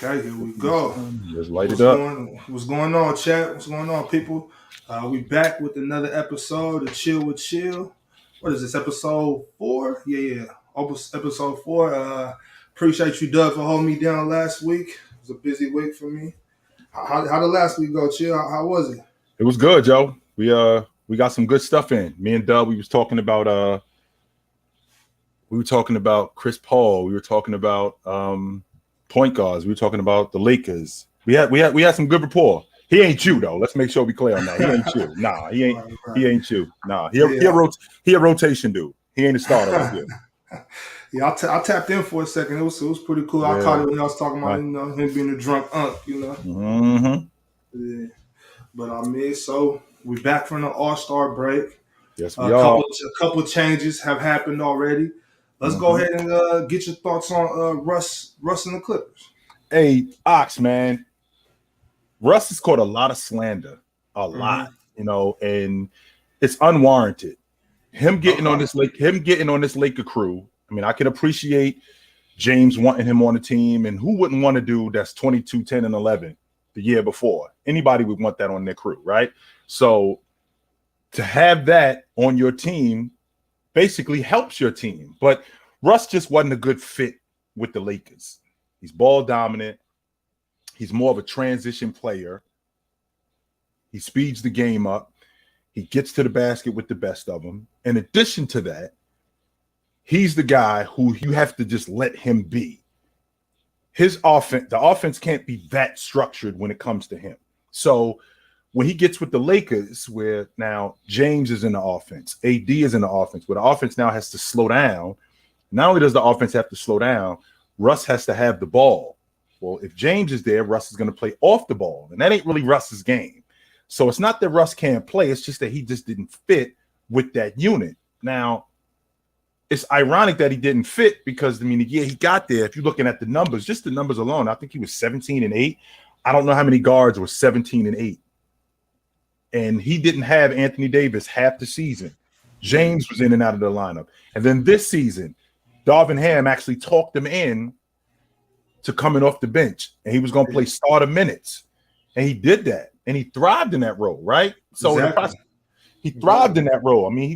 Okay, here we go. Just light it up. What's going on, chat? What's going on, people? We back with another episode of Chill with Chill. What is this, episode 4? Yeah. Episode 4. Appreciate you, Doug, for holding me down last week. It was a busy week for me. How did last week go, Chill? How was it? It was good, Joe. We got some good stuff in. Me and Doug, we were talking about Chris Paul. We were talking about point guards. We were talking about the Lakers. We had some good rapport. He ain't you though. Let's make sure we clear on that. He ain't you. Nah, he ain't. Right. He ain't you. Nah, he a rotation dude. He ain't a starter like you. Yeah, I tapped in for a second. It was pretty cool. Yeah. I caught it when I was talking about him being a drunk unk. Mm-hmm. Yeah. But so we're back from the All-Star break. Yes, we are. A couple changes have happened already. Let's go ahead and get your thoughts on Russ and the Clippers. Hey, Ox, man. Russ has caught a lot of slander, a lot, and it's unwarranted. Him getting on this Laker crew. I mean, I can appreciate James wanting him on the team, and who wouldn't want to do that's 22, 10, and 11 the year before? Anybody would want that on their crew, right? So to have that on your team basically helps your team. But Russ just wasn't a good fit with the Lakers. He's ball dominant. He's more of a transition player. He speeds the game up. He gets to the basket with the best of them. In addition to that, he's the guy who you have to just let him be. The offense can't be that structured when it comes to him. So when he gets with the Lakers, where now James is in the offense, AD is in the offense, where the offense now has to slow down. Not only does the offense have to slow down, Russ has to have the ball. Well, if James is there, Russ is going to play off the ball, and that ain't really Russ's game. So it's not that Russ can't play. It's just that he just didn't fit with that unit. Now, it's ironic that he didn't fit because, I mean, the year he got there, if you're looking at the numbers, just the numbers alone, I think he was 17-8. I don't know how many guards were 17-8. And he didn't have Anthony Davis half the season. James was in and out of the lineup. And then this season, Darvin Ham actually talked him in to coming off the bench, and he was going to play starter minutes. And he did that, and he thrived in that role, right? So he thrived in that role. I mean, he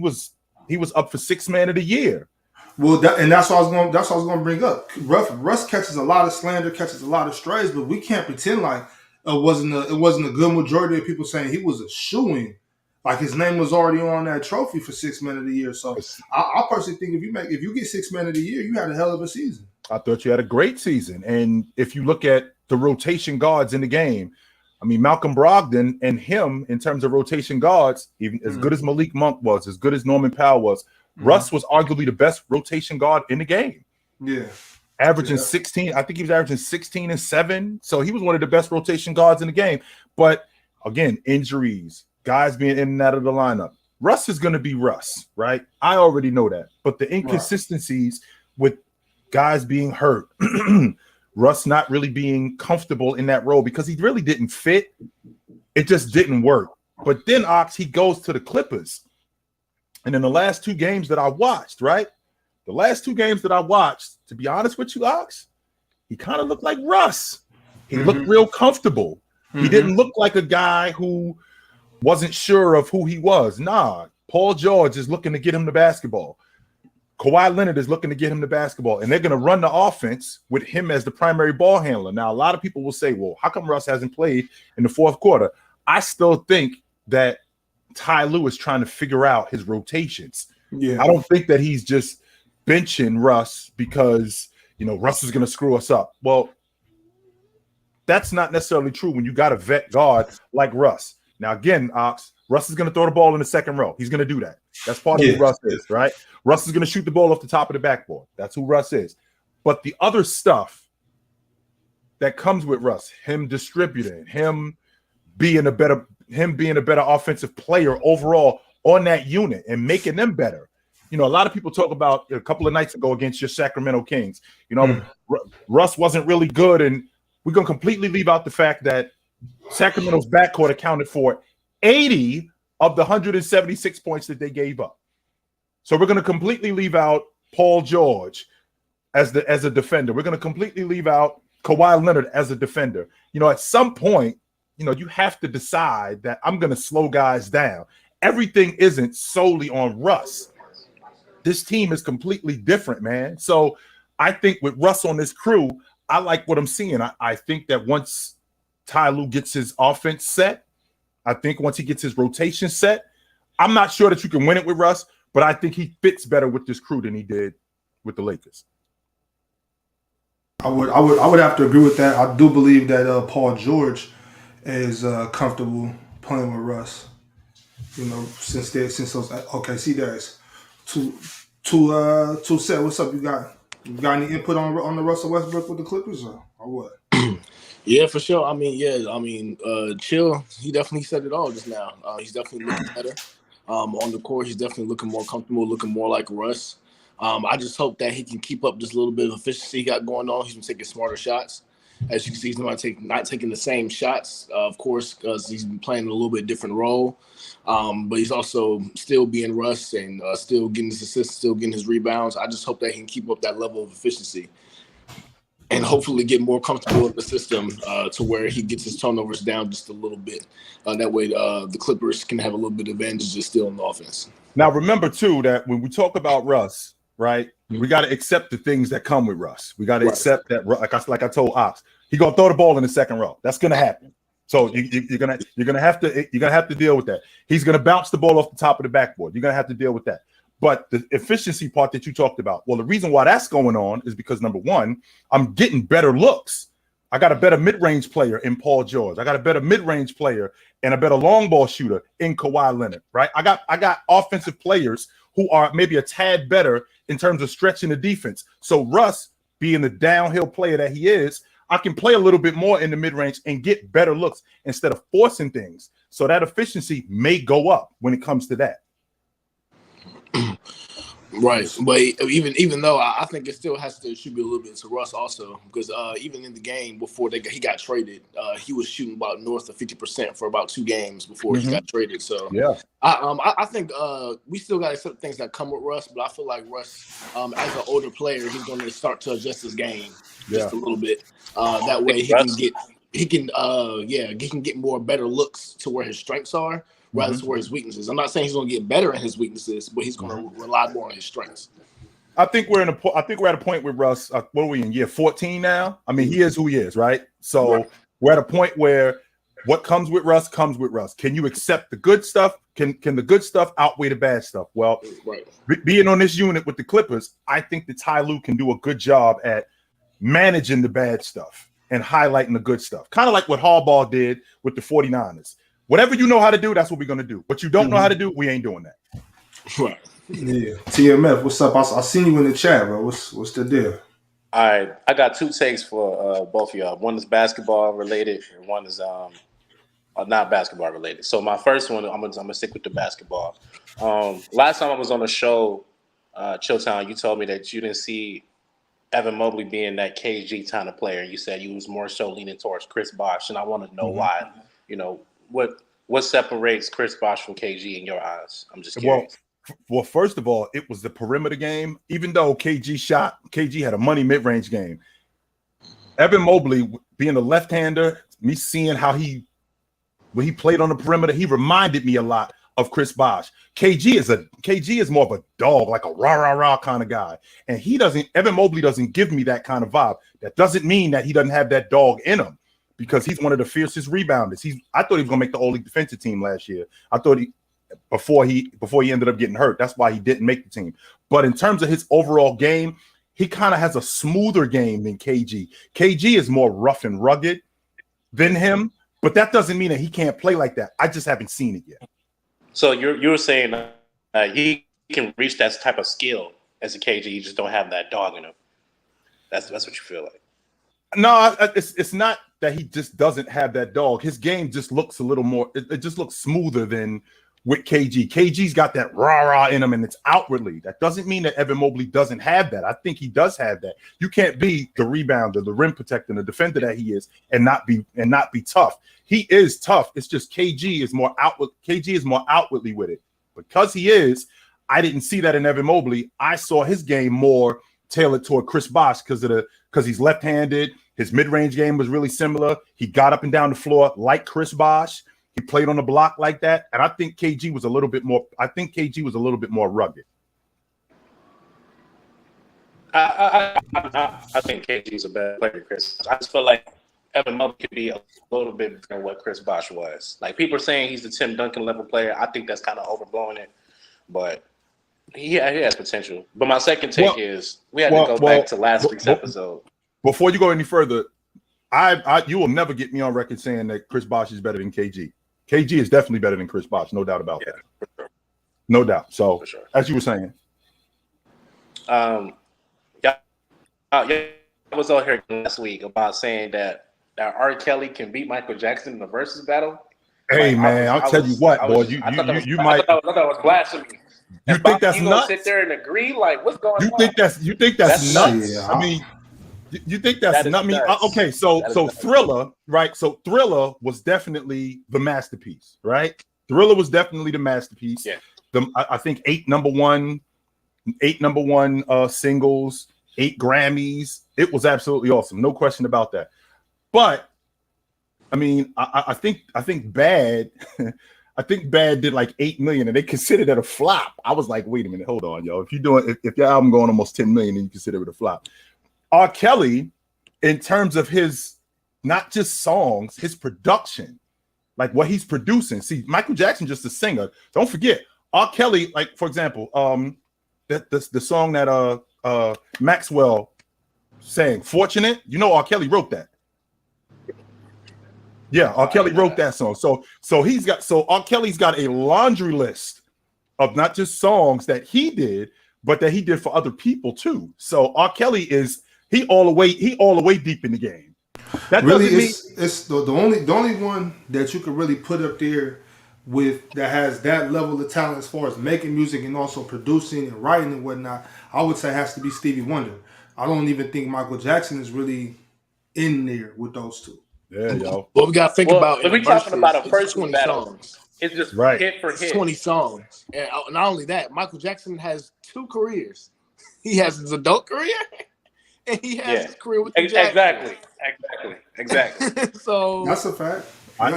was up for sixth man of the year. Well, that's what I was going to bring up. Russ catches a lot of slander, catches a lot of strays, but we can't pretend like it wasn't a good majority of people saying he was a shoo-in. Like his name was already on that trophy for sixth man of the year. So I personally think if you get sixth man of the year, you had a hell of a season. I thought you had a great season. And if you look at the rotation guards in the game, I mean, Malcolm Brogdon and him in terms of rotation guards, even as good as Malik Monk was, as good as Norman Powell was, Russ was arguably the best rotation guard in the game. Yeah. Averaging 16. I think he was averaging 16 and 7. So he was one of the best rotation guards in the game. But again, injuries, guys being in and out of the lineup. Russ is going to be Russ, right? I already know that. But the inconsistencies with guys being hurt, Russ not really being comfortable in that role because he really didn't fit. It just didn't work. But then, Ox, he goes to the Clippers. And in the last two games that I watched, right? The last two games that I watched, to be honest with you, Ox, he kind of looked like Russ. He looked real comfortable. He didn't look like a guy who wasn't sure of who he was. Nah, Paul George is looking to get him the basketball. Kawhi Leonard is looking to get him the basketball, and they're going to run the offense with him as the primary ball handler. Now, a lot of people will say, well, how come Russ hasn't played in the fourth quarter? I still think that Ty Lue is trying to figure out his rotations. Yeah. I don't think that he's just benching Russ because, Russ is going to screw us up. Well, that's not necessarily true when you got a vet guard like Russ. Now, again, Ox, Russ is going to throw the ball in the second row. He's going to do that. That's part of who Russ is, right? Russ is going to shoot the ball off the top of the backboard. That's who Russ is. But the other stuff that comes with Russ, him distributing, him being a better offensive player overall on that unit and making them better. A lot of people talk about a couple of nights ago against your Sacramento Kings. Russ wasn't really good, and we're going to completely leave out the fact that Sacramento's backcourt accounted for 80 of the 176 points that they gave up. So we're going to completely leave out Paul George as a defender. We're going to completely leave out Kawhi Leonard as a defender. You know, at some point, you know, you have to decide that I'm going to slow guys down. Everything isn't solely on Russ. This team is completely different, man. So I think with Russ on this crew, I like what I'm seeing. I think that once Ty Lue gets his offense set, I think once he gets his rotation set, I'm not sure that you can win it with Russ, but I think he fits better with this crew than he did with the Lakers. I would have to agree with that. I do believe that Paul George is comfortable playing with Russ. You know, since those OKC days. To set. What's up? You got any input on the Russell Westbrook with the Clippers or what? Yeah, for sure. Chill. He definitely said it all just now. He's definitely looking better. On the court, he's definitely looking more comfortable, looking more like Russ. I just hope that he can keep up this little bit of efficiency he got going on. He's been taking smarter shots. As you can see, he's not taking the same shots, of course, because he's been playing a little bit different role. But he's also still being Russ and still getting his assists, still getting his rebounds. I just hope that he can keep up that level of efficiency and hopefully get more comfortable in the system to where he gets his turnovers down just a little bit. That way the Clippers can have a little bit of advantage just still in the offense. Now, remember, too, that when we talk about Russ, right, we got to accept the things that come with Russ. We got to accept that, like I told Ox, he's going to throw the ball in the second row. That's going to happen. So you're gonna have to deal with that. He's gonna bounce the ball off the top of the backboard. You're gonna have to deal with that. But the efficiency part that you talked about, well, the reason why that's going on is because number one, I'm getting better looks. I got a better mid-range player in Paul George. I got a better mid-range player and a better long ball shooter in Kawhi Leonard. Right? I got offensive players who are maybe a tad better in terms of stretching the defense. So Russ, being the downhill player that he is, I can play a little bit more in the mid-range and get better looks instead of forcing things. So that efficiency may go up when it comes to that. Right. But even though I think it still has to attribute a little bit to Russ also, because even in the game before he got traded, he was shooting about north of 50% for about 2 games before he got traded. So yeah, I think we still got to accept things that come with Russ, but I feel like Russ, as an older player, he's going to start to adjust his game just a little bit. That way he can get more better looks to where his strengths are rather to where his weaknesses. I'm not saying he's going to get better at his weaknesses, but he's going to rely more on his strengths. I think we're at a point with Russ. What are we in, year 14 now? I mean, he is who he is, right? So we're at a point where what comes with Russ comes with Russ. Can you accept the good stuff? Can the good stuff outweigh the bad stuff? Well, being on this unit with the Clippers, I think that Ty Lue can do a good job at managing the bad stuff and highlighting the good stuff. Kind of like what Harbaugh did with the 49ers. Whatever you know how to do, that's what we're going to do. What you don't know how to do, we ain't doing that. Right. Yeah. TMF, what's up? I seen you in the chat, bro. What's the deal? All right. I got 2 takes for both of y'all. One is basketball related and one is not basketball related. So my first one, I'm gonna stick with the basketball. Last time I was on the show, Chilltown, you told me that you didn't see Evan Mobley being that KG kind of player. You said you was more so leaning towards Chris Bosh, and I want to know why. You know, what separates Chris Bosh from KG in your eyes? I'm just curious. Well, first of all, it was the perimeter game. Even though KG had a money mid-range game. Evan Mobley, being a left-hander, me seeing how when he played on the perimeter, he reminded me a lot of Chris Bosh. KG is more of a dog, like a rah-rah-rah kind of guy. And Evan Mobley doesn't give me that kind of vibe. That doesn't mean that he doesn't have that dog in him, because he's one of the fiercest rebounders. I thought he was gonna make the All-League defensive team last year. I thought before he ended up getting hurt. That's why he didn't make the team. But in terms of his overall game, he kind of has a smoother game than KG. KG is more rough and rugged than him, but that doesn't mean that he can't play like that. I just haven't seen it yet. So you're saying he can reach that type of skill as a KG, you just don't have that dog in him. That's what you feel like. No, it's not that he just doesn't have that dog. His game just looks a little more. It just looks smoother than with KG. KG's got that rah-rah in him, and it's outwardly. That doesn't mean that Evan Mobley doesn't have that. I think he does have that. You can't be the rebounder, the rim protector, the defender that he is, and not be tough. He is tough. It's just KG is more outwardly with it. Because he is, I didn't see that in Evan Mobley. I saw his game more tailored toward Chris Bosh because he's left-handed. His mid-range game was really similar. He got up and down the floor like Chris Bosh. He played on the block like that, and I think KG was a little bit more. I think KG was a little bit more rugged. I think KG's a better player than Chris. I just feel like Evan Mobley could be a little bit better than what Chris Bosh was. Like people are saying he's the Tim Duncan level player. I think that's kind of overblowing it, but he has potential. But my second take is we had to go back to last week's episode. Before you go any further, you will never get me on record saying that Chris Bosh is better than KG. KG is definitely better than Chris Bosh, no doubt about that. For sure. No doubt. So, as you were saying, I was out here last week about saying that R. Kelly can beat Michael Jackson in the versus battle. Hey, man, I'll tell you what, boy, you might. I thought that was blasphemy. You think that's nuts? Sit there and agree, like what's going on? You think that's nuts? Yeah. I mean. You think that's not me? Okay, so Thriller, right? So Thriller was definitely the masterpiece, right? Thriller was definitely the masterpiece. Yeah. I think 8 number one singles, 8 Grammys. It was absolutely awesome, no question about that. But I mean, I think Bad, I think Bad did like 8 million, and they considered it a flop. I was like, wait a minute, hold on, yo. If your album going almost 10 million, then you consider it a flop. R. Kelly, in terms of his not just songs, his production, like what he's producing. See, Michael Jackson just a singer. Don't forget, R. Kelly, like for example, the song that Maxwell sang, "Fortunate." You know, R. Kelly wrote that. Yeah, R. Kelly wrote that song. So R. Kelly's got a laundry list of not just songs that he did, but that he did for other people too. So R. Kelly is. He all the way deep in the game. That really it's the only one that you could really put up there with that has that level of talent as far as making music and also producing and writing and whatnot. I would say has to be Stevie Wonder. I don't even think Michael Jackson is really in there with those two. Yeah, yo. Well, we got to think about. If we're talking about a first 20 battle, songs. It's just right. Hit for hit. 20 songs, and not only that, Michael Jackson has 2 careers. He has his adult career. And he has his career with the Jacksons. Exactly. So that's a fact. I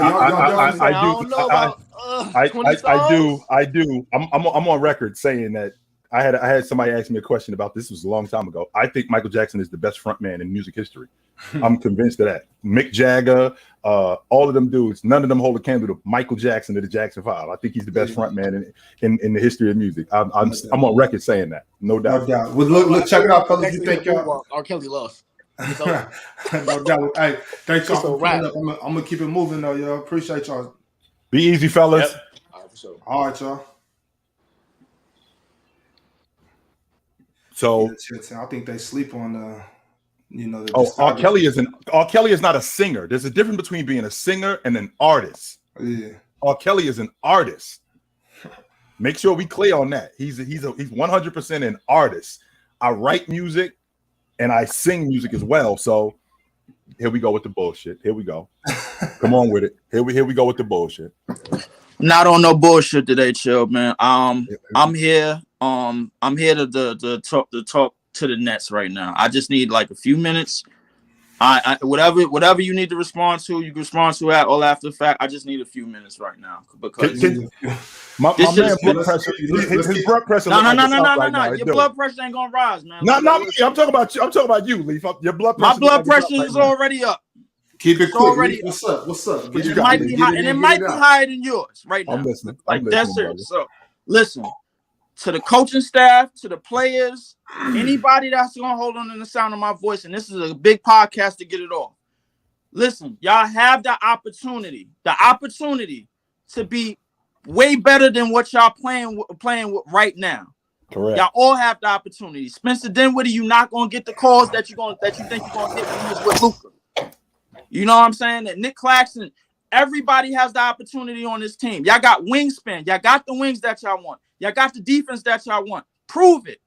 do. I'm on record saying that I had somebody ask me a question about this. Was a long time ago. I think Michael Jackson is the best front man in music history. I'm convinced of that. Mick Jagger, all of them dudes, none of them hold a candle to Michael Jackson or the Jackson 5. I think he's the best front man in the history of music. I'm on record saying that. No doubt. No doubt. Well, look, check it out, fellas. You think y'all R. Kelly lost. no doubt. Hey, thanks y'all for coming up. I'm gonna keep it moving though, y'all. Appreciate y'all. Be easy, fellas. Yep. All right, for sure. All right, y'all. So I think they sleep on the. R. Kelly is not a singer. There's a difference between being a singer and an artist. Yeah. R. Kelly is an artist. Make sure we clear on that. He's 100% an artist. I write music and I sing music as well. So here we go with the bullshit. Here we go. Come on with it. Here we go with the bullshit. Not on no bullshit today, chill, man. I'm here. I'm here to talk to the Nets right now. I just need like a few minutes. I whatever you need to respond to, you can respond to that all after the fact. I just need a few minutes right now because my man blood pressure. His blood pressure. No. Your blood pressure ain't gonna rise, man. Not me. I'm talking about you. I'm talking about you, Leaf. Your blood pressure. My blood pressure is already up. Keep it quick. Already What's up? It might be high, and it might be higher than yours right now. I'm listening. That's it. So listen. To the coaching staff, to the players, anybody that's gonna hold on to the sound of my voice, and this is a big podcast to get it off. Listen, y'all have the opportunity to be way better than what y'all playing with right now. Correct. Y'all all have the opportunity. Spencer Dinwiddie, you're not gonna get the calls that you think you're gonna get when you was with Luka. You know what I'm saying? That Nick Claxton, everybody has the opportunity on this team. Y'all got wingspan. Y'all got the wings that y'all want. Y'all got the defense that y'all want. Prove it.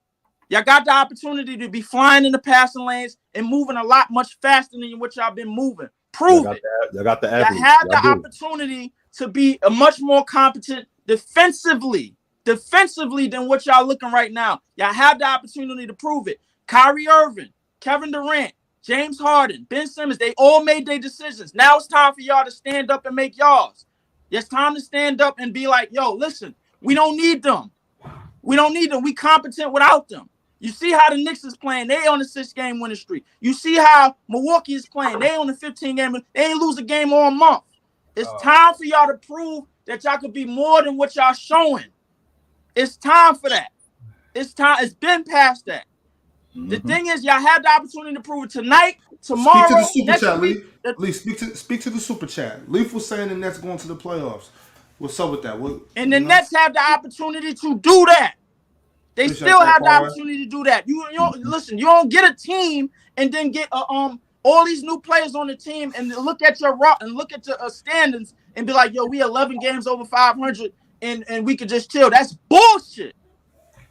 Y'all got the opportunity to be flying in the passing lanes and moving a lot much faster than what y'all been moving. Prove it. Y'all got the athletes. Y'all have the opportunity to be a much more competent defensively than what y'all looking right now. Y'all have the opportunity to prove it. Kyrie Irving, Kevin Durant, James Harden, Ben Simmons, they all made their decisions. Now it's time for y'all to stand up and make y'all's. It's time to stand up and be like, yo, listen, we don't need them. We don't need them. We competent without them. You see how the Knicks is playing. They on the 6-game winning streak. You see how Milwaukee is playing. They on the 15-game. They ain't lose a game all month. It's time for y'all to prove that y'all could be more than what y'all showing. It's time for that. It's time. It's been past that. The thing is, y'all have the opportunity to prove it tonight, tomorrow, speak to the super chat, week. Leaf, speak to the super chat. Leaf was saying the Nets going to the playoffs. What's up with that? And the Nets have the opportunity to do that. They still have the opportunity to do that. You listen. You don't get a team and then get all these new players on the team and look at your standings and be like, yo, we 11 games over 500 and we could just chill. That's bullshit.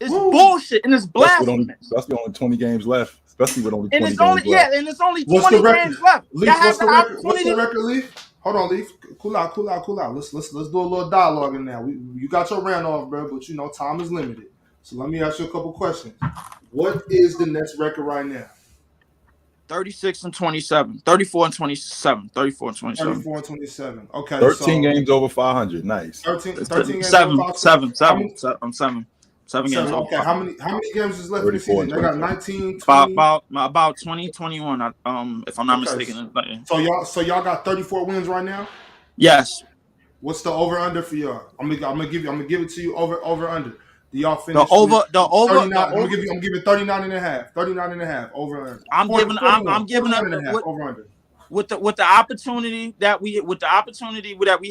It's bullshit and it's blasphemous. That's the only 20 games left, especially with only 20 games left. And it's only 20 games left. Leaf, what's the record, Leaf? Hold on, Leaf. Cool out. Let's do a little dialogue in there. You got your rant off, bro, but time is limited. So let me ask you a couple questions. What is the Nets record right now? 36-27, 34-27, 34-27. Okay. 13 games over 500. Nice. 13 games over 7 games okay. over. How many games is left in the season? They got 19, 20. About 20, 21. If I'm not mistaken. So y'all got 34 wins right now? Yes. What's the over under for y'all? I'm gonna give it to you over under. Do y'all finish the over? 39, I'm gonna give it 39 and a half. 39 and a half over under. I'm giving over under. With the opportunity that we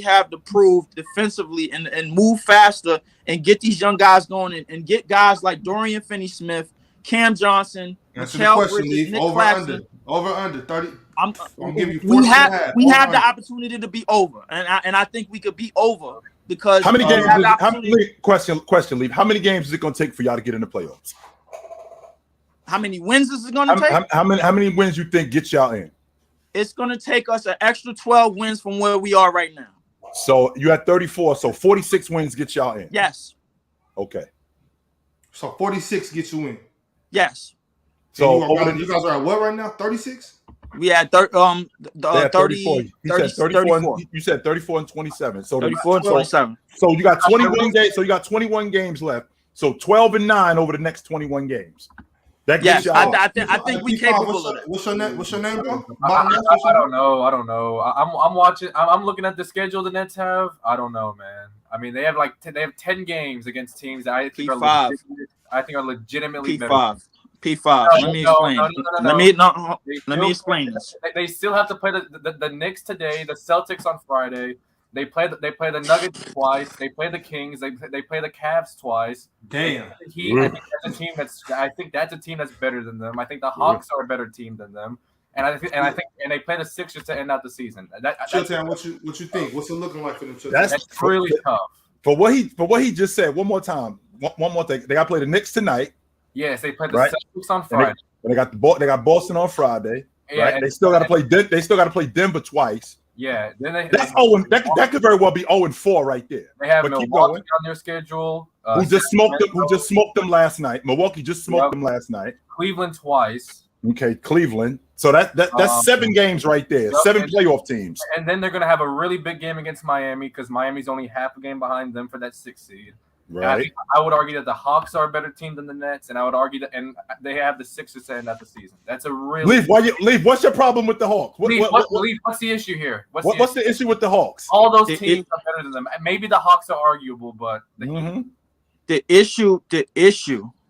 have to prove defensively and move faster and get these young guys going and get guys like Dorian Finney-Smith, Cam Johnson, Mikal Bridges, Nick Claxton. Over under 30. I'm give you we have the opportunity to be over, and I think we could be over because how many games? Question, Leave. How many games is it going to take for y'all to get in the playoffs? How many wins is it going to take? How many wins you think get y'all in? It's going to take us an extra 12 wins from where we are right now. So you had 34, so 46 wins get y'all in. Yes. Okay. So 46 gets you in. Yes. So you guys are at what right now? 36? We had 34. He said 34. You said 34 and 27. So 34 and 27. So you got 21 games. So you got 21 games left. So 12 and 9 over the next 21 games. That gets I think we capable of that. What's your name, bro? I don't know. I'm watching. I'm looking at the schedule the Nets have. I don't know, man. I mean, they have 10 games against teams that I think are legitimately better. P5. Let me explain this. They still have to play the Knicks today, the Celtics on Friday. They play the Nuggets twice. They play the Kings. They play the Cavs twice. Damn. I think that's a team that's better than them. I think the Hawks are a better team than them. And I think they play the Sixers to end out the season. Chilton, what you think? What's it looking like for them? That's really tough. For what he just said, one more time. One more thing. They got to play the Knicks tonight. Yes, they play the Celtics on Friday. They got Boston on Friday. Yeah, right? They still got to play. They still got to play Denver twice. Yeah, then that could very well be 0-4 right there. They have Milwaukee on their schedule. Who just smoked them last night? Milwaukee just smoked them last night. Cleveland twice. Okay, Cleveland. So that's 7 games right there. 7 playoff teams. And then they're going to have a really big game against Miami because Miami's only half a game behind them for that 6th seed. Right. I would argue that the Hawks are a better team than the Nets, and I would argue that, and they have the Sixers to end out the season. That's a really Leave. What's your problem with the Hawks? What's the issue here? What's the issue with the Hawks? All those teams are better than them. Maybe the Hawks are arguable, but the issue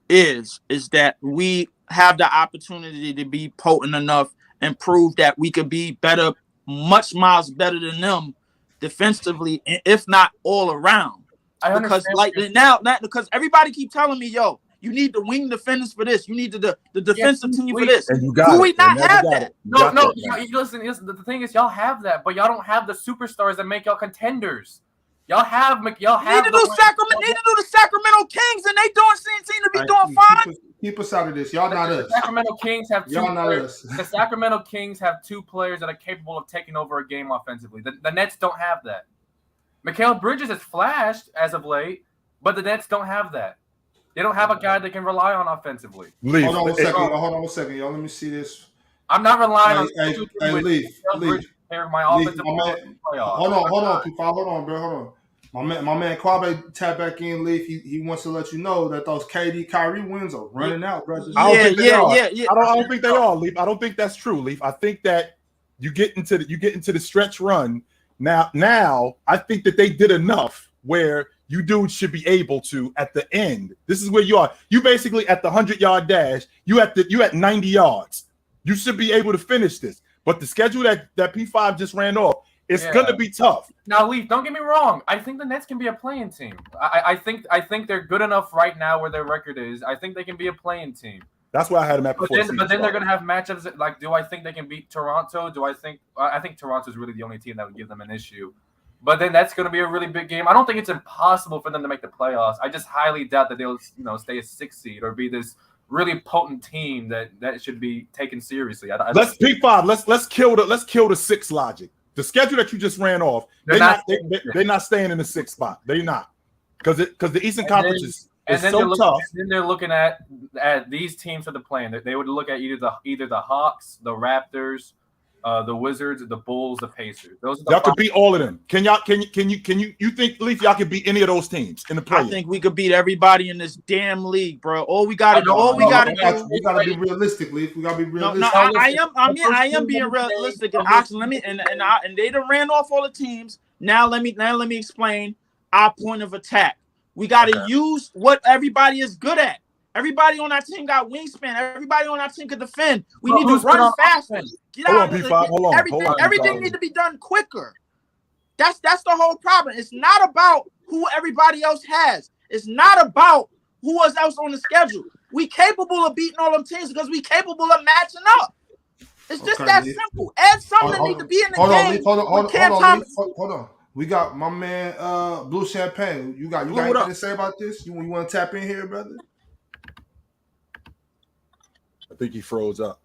is that we have the opportunity to be potent enough and prove that we could be better, much miles better than them defensively, if not all around. Because because everybody keep telling me, yo, you need the wing defenders for this. You need the defensive team for this. Do we not have that? No. Listen, the thing is, y'all have that, but y'all don't have the superstars that make y'all contenders. Y'all have. Need to do the Sacramento Kings, and they seem to be doing fine. Keep us out of this. Y'all not us. The Sacramento Kings have two players. The Sacramento Kings have 2 players that are capable of taking over a game offensively. The Nets don't have that. Mikal Bridges has flashed as of late, but the Nets don't have that. They don't have a guy they can rely on offensively. Leaf. Hold on a second, y'all. Let me see this. I'm not relying on Leaf. my offensive playoff. Hold on, P5. Hold on, bro. Hold on. My man Kwabe tapped back in, Leaf. He wants to let you know that those KD Kyrie wins are running out, bro. I don't think they are. I don't think they are, Leaf. I don't think that's true, Leaf. I think that you get into the stretch run. Now I think that they did enough where you dudes should be able to at the end. This is where you are. You basically at the 100-yard dash. You at 90 yards. You should be able to finish this. But the schedule that P5 just ran off, it's gonna be tough. Now, Leaf, don't get me wrong. I think the Nets can be a playing team. I think they're good enough right now where their record is. I think they can be a playing team. That's why I had them at before. But then they're going to have matchups. Like, do I think they can beat Toronto? I think Toronto is really the only team that would give them an issue. But then that's going to be a really big game. I don't think it's impossible for them to make the playoffs. I just highly doubt that they'll, stay a 6th seed or be this really potent team that should be taken seriously. Let's P5. Let's kill the 6 logic. The schedule that you just ran off, they're not staying in the 6th spot. They're not because the Eastern Conference is so tough. And then they're looking at these teams for the play-in. They would look at either the Hawks, the Raptors, the Wizards, the Bulls, the Pacers. Y'all could beat all of them. Can you think, Leaf, y'all could beat any of those teams in the play-in? I think we could beat everybody in this damn league, bro. We gotta do. We gotta be realistic, Leaf. We gotta be realistic. No, I am being realistic. And actually, and they done ran off all the teams. Now let me explain our point of attack. We gotta use what everybody is good at. Everybody on our team got wingspan. Everybody on our team can defend. We need to run faster. Everything needs to be done quicker. That's the whole problem. It's not about who everybody else has. It's not about who else on the schedule. We capable of beating all them teams because we capable of matching up. It's just that simple. Add something that need to be in the game. Hold on. We got my man Blue Champagne. You got anything to say about this? You want to tap in here, brother? I think he froze up.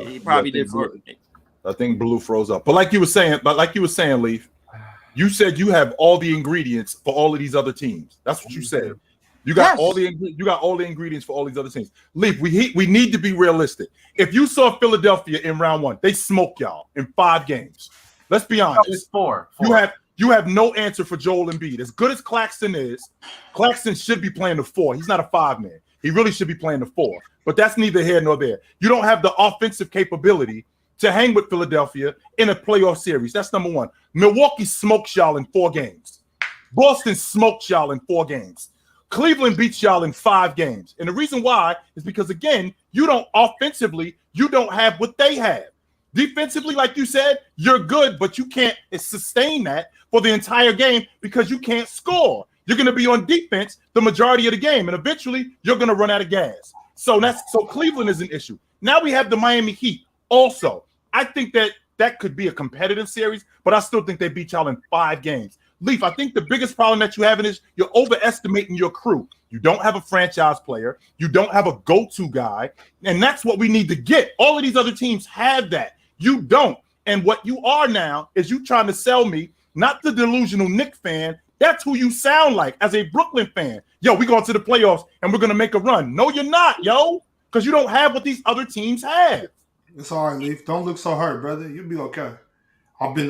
He probably did. I think Blue froze up. But like you were saying, Leaf, you said you have all the ingredients for all of these other teams. That's what you said. You got all the ingredients for all these other teams. Leaf, we need to be realistic. If you saw Philadelphia in round 1, they smoked y'all in 5 games. Let's be honest. It's 4. You have no answer for Joel Embiid. As good as Claxton is, Claxton should be playing the 4. He's not a 5-man. He really should be playing the 4. But that's neither here nor there. You don't have the offensive capability to hang with Philadelphia in a playoff series. That's number 1. Milwaukee smokes y'all in 4 games. Boston smokes y'all in 4 games. Cleveland beats y'all in 5 games. And the reason why is because, again, you don't have what they have. Defensively, like you said, you're good, but you can't sustain that for the entire game because you can't score. You're going to be on defense the majority of the game, and eventually you're going to run out of gas. So Cleveland is an issue. Now we have the Miami Heat also. I think that could be a competitive series, but I still think they beat y'all in 5 games. Leaf, I think the biggest problem that you're having is you're overestimating your crew. You don't have a franchise player. You don't have a go-to guy, and that's what we need to get. All of these other teams have that. You don't. And what you are now is you trying to sell me, not the delusional Knicks fan. That's who you sound like as a Brooklyn fan. Yo, we going to the playoffs and we're going to make a run. No, you're not, yo, because you don't have what these other teams have. It's all right, Leaf. Don't look so hurt, brother. You'll be okay. I've been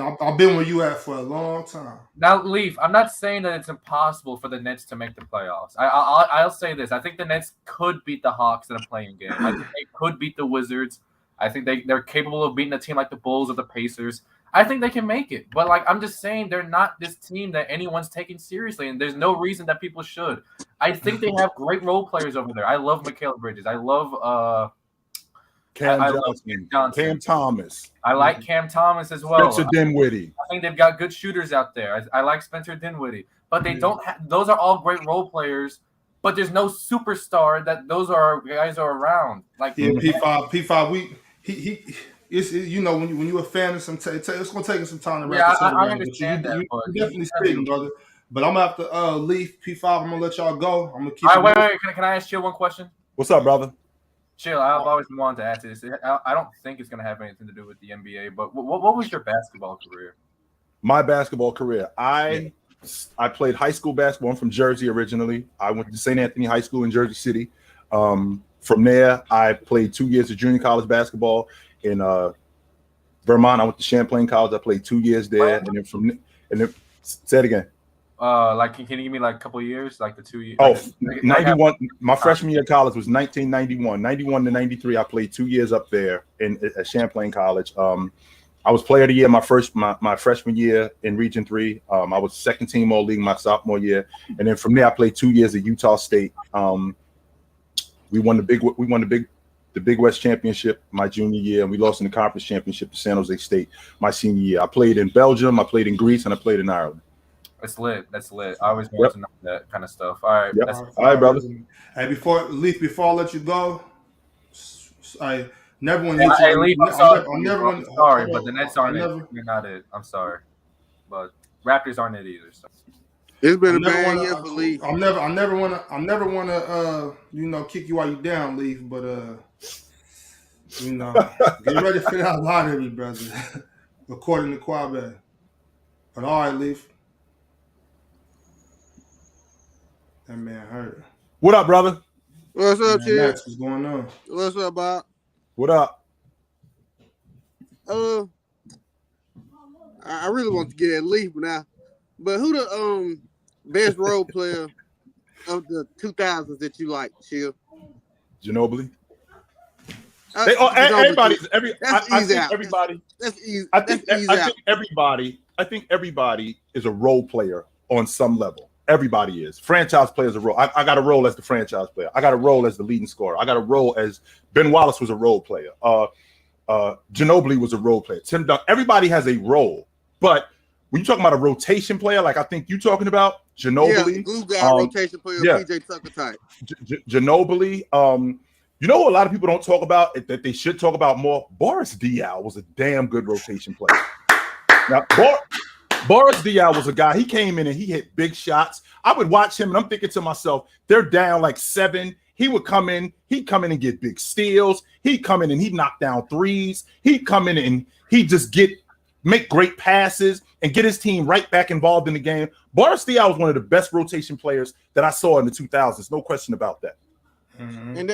where you at for a long time. Now, Leaf, I'm not saying that it's impossible for the Nets to make the playoffs. I'll say this. I think the Nets could beat the Hawks in a playing game. I think they could beat the Wizards. I think they're capable of beating a team like the Bulls or the Pacers. I think they can make it. But, I'm just saying they're not this team that anyone's taking seriously, and there's no reason that people should. I think they have great role players over there. I love Mikal Bridges. I love Cam Thomas. I like Cam Thomas as well. Spencer Dinwiddie. I think they've got good shooters out there. I like Spencer Dinwiddie. But they don't have – those are all great role players, but there's no superstar that those guys are around. P5, it's when you're a fan of some, it's gonna take us some time to wrap this up. I understand that. You definitely speaking, brother. But I'm gonna have to leave P5. I'm gonna let y'all go. I'm gonna keep. All right, wait. Can I ask Chill one question? What's up, brother? Chill. I've always wanted to ask you this. I don't think it's gonna have anything to do with the NBA. But what was your basketball career? My basketball career, I I played high school basketball. I'm from Jersey originally. I went to St. Anthony High School in Jersey City. From there, I played 2 years of junior college basketball in Vermont. I went to Champlain College. I played 2 years there, and then say it again. Like, can you give me like a couple of years, like the 2 years? Oh, 91. My freshman year of college was 1991. 91 to 93, I played 2 years up there at Champlain College. I was player of the year my freshman year in Region 3. I was second team all league my sophomore year, and then from there I played 2 years at Utah State. We won the Big West Championship my junior year, and we lost in the conference championship to San Jose State my senior year. I played in Belgium, I played in Greece, and I played in Ireland. That's lit. I always want to know that kind of stuff. All right. Yep. All right, brother. Hey, before I let you go, I never want to. Hey, Leaf, I'm sorry, but the Nets aren't it. You're not it. I'm sorry, but Raptors aren't it either. So. It's been a bad year for Leaf. I never want to kick you while you down, Leaf. But get ready for that lottery, brother. According to Quabe. But all right, Leaf. That man hurt. What up, brother? What's up, Chill? What's going on? What's up, Bob? What up? I really want to get at Leaf now, but who the best role player of the 2000s that you like, Chill? Ginobili. Everybody. I think everybody is a role player on some level. Everybody is. Franchise players a role. I got a role as the franchise player. I got a role as the leading scorer. I got a role as Ben Wallace was a role player. Ginobili was a role player. Tim Duncan. Everybody has a role. But when you're talking about a rotation player, like I think you're talking about, Ginobili. Yeah, glue guy, rotation player, PJ Tucker type. Ginobili. You know what a lot of people don't talk about that they should talk about more? Boris Diaw was a damn good rotation player. Now, Boris Diaw was a guy, he came in and he hit big shots. I would watch him and I'm thinking to myself, they're down like 7. He would come in, he'd come in and get big steals. He'd come in and he'd knock down threes. He'd come in and he'd just make great passes and get his team right back involved in the game. Boris Diaw was one of the best rotation players that I saw in the 2000s. No question about that. Mm-hmm. And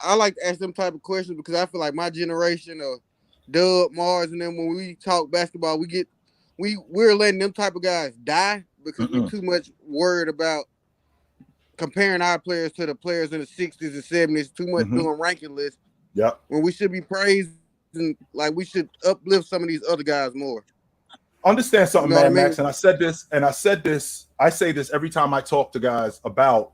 I like to ask them type of questions because I feel like my generation of Dub, Mars, and then when we talk basketball, we're letting them type of guys die because we're too much worried about comparing our players to the players in the 60s and 70s, too much doing ranking lists. Yep. When we should be praised and like we should uplift some of these other guys more. Understand something, man, Max, and I say this every time I talk to guys about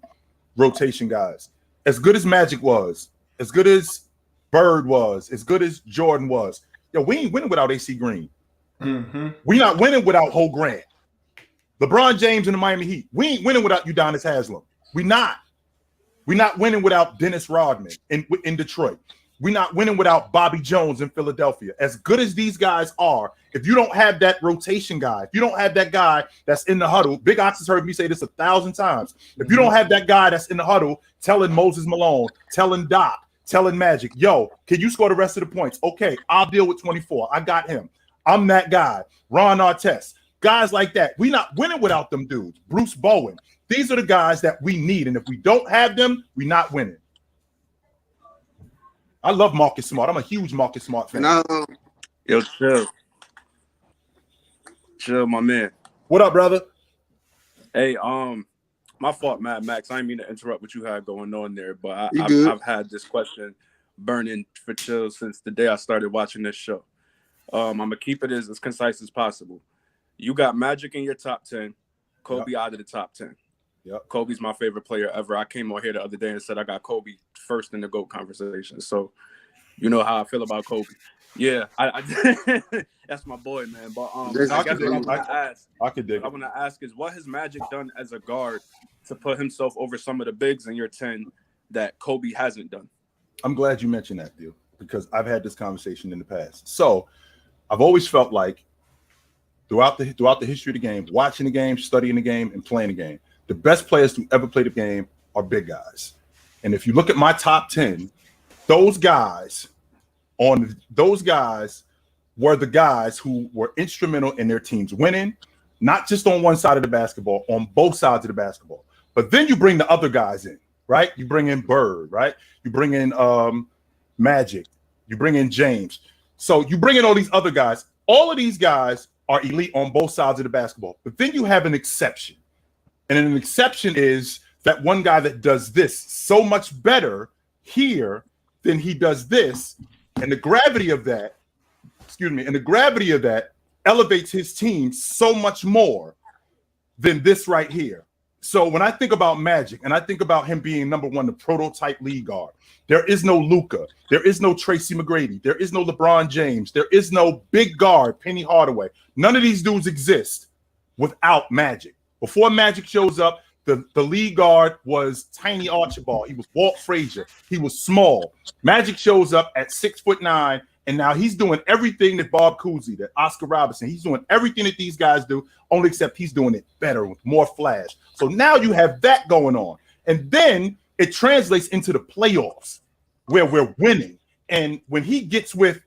rotation guys. As good as Magic was, as good as Bird was, as good as Jordan was, we ain't winning without AC Green. Mm-hmm. We not winning without Ho Grant. LeBron James and the Miami Heat. We ain't winning without Udonis Haslem. We not winning without Dennis Rodman in Detroit. We not winning without Bobby Jones in Philadelphia. As good as these guys are, if you don't have that rotation guy, if you don't have that guy that's in the huddle, Big Ox has heard me say this 1,000 times. If you don't have that guy that's in the huddle telling Moses Malone, telling Doc, telling Magic, yo, can you score the rest of the points? Okay, I'll deal with 24. I got him. I'm that guy. Ron Artest. Guys like that. We not winning without them dudes. Bruce Bowen. These are the guys that we need. And if we don't have them, we not winning. I love Marcus Smart. I'm a huge Marcus Smart fan. Yo, chill, my man. What up, brother? Hey, my fault, Mad Max. I didn't mean to interrupt what you had going on there, but I've had this question burning for Chill since the day I started watching this show. I'm gonna keep it as concise as possible. You got Magic in your top 10, Kobe out of the top 10. Yep. Kobe's my favorite player ever. I came on here the other day and said I got Kobe first in the GOAT conversation. So you know how I feel about Kobe. Yeah, I that's my boy, man. But I want to ask is what has Magic done as a guard to put himself over some of the bigs in your 10 that Kobe hasn't done? I'm glad you mentioned that, dude, because I've had this conversation in the past. So I've always felt like throughout the history of the game, watching the game, studying the game, and playing the game, the best players to ever play the game are big guys. And if you look at my top 10, those guys were the guys who were instrumental in their teams winning. not just on one side of the basketball, on both sides of the basketball. But then you bring the other guys in, right? You bring in Bird, right? You bring in Magic. You bring in James. So you bring in all these other guys. All of these guys are elite on both sides of the basketball. But then you have an exception. And an exception is that one guy that does this so much better here than he does this. And the gravity of that, elevates his team so much more than this right here. So when I think about Magic and I think about him being number one, the prototype lead guard, there is no Luka, there is no Tracy McGrady, there is no LeBron James, there is no big guard, Penny Hardaway. None of these dudes exist without Magic. Before Magic shows up, the lead guard was Tiny Archibald. He was Walt Frazier. He was small. Magic shows up at 6'9", and now he's doing everything that Bob Cousy, that Oscar Robertson, he's doing everything that these guys do, only except he's doing it better with more flash. So now you have that going on. And then it translates into the playoffs where we're winning. And when he gets with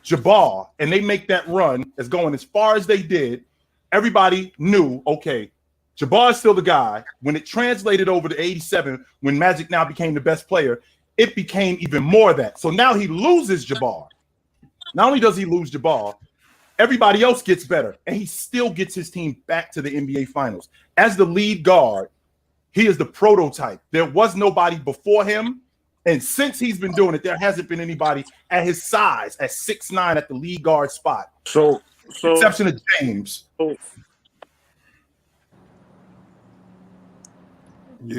Jabbar and they make that run as going as far as they did, everybody knew, okay, Jabbar is still the guy. When it translated over to 87, when Magic now became the best player, it became even more of that. So now he loses Jabbar. Not only does he lose Jabbar, everybody else gets better, and he still gets his team back to the NBA Finals. As the lead guard, he is the prototype. There was nobody before him, and since he's been doing it, there hasn't been anybody at his size, at 6'9", at the lead guard spot. So exception of James.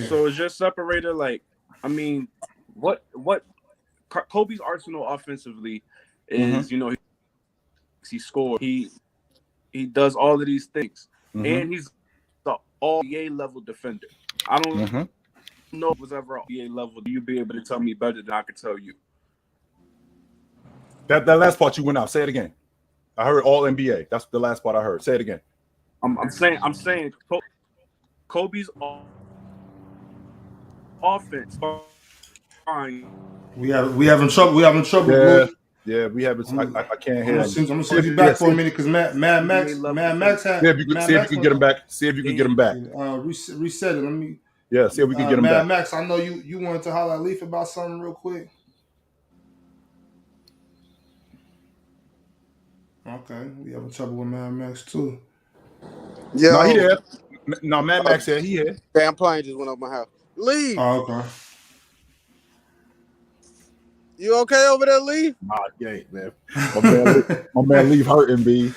So is your separator like? I mean, what Kobe's arsenal offensively is? You know, he scores. He does all of these things, and he's the all NBA level defender. I don't know if it was ever NBA level. Do you be able to tell me better than I could tell you? That last part you went out. Say it again. I heard all NBA. That's the last part I heard. Say it again. I'm saying Kobe's offense. We having trouble. Yeah, we have. I can't hear. I'm gonna send you back for a minute because Mad Max had. See if you can get him back. See if you can get him back. Reset it. Let me. Yeah, see if we can get him back. Mad Max, I know you wanted to holler at Leaf about something real quick. Okay, we having trouble with Mad Max too. Yeah, no, he there. No, Mad Max said he here. Damn plane just went up my house. Leave. Oh, okay. You okay over there, Lee? Nah, yeah, man. My man Leaf hurting, B.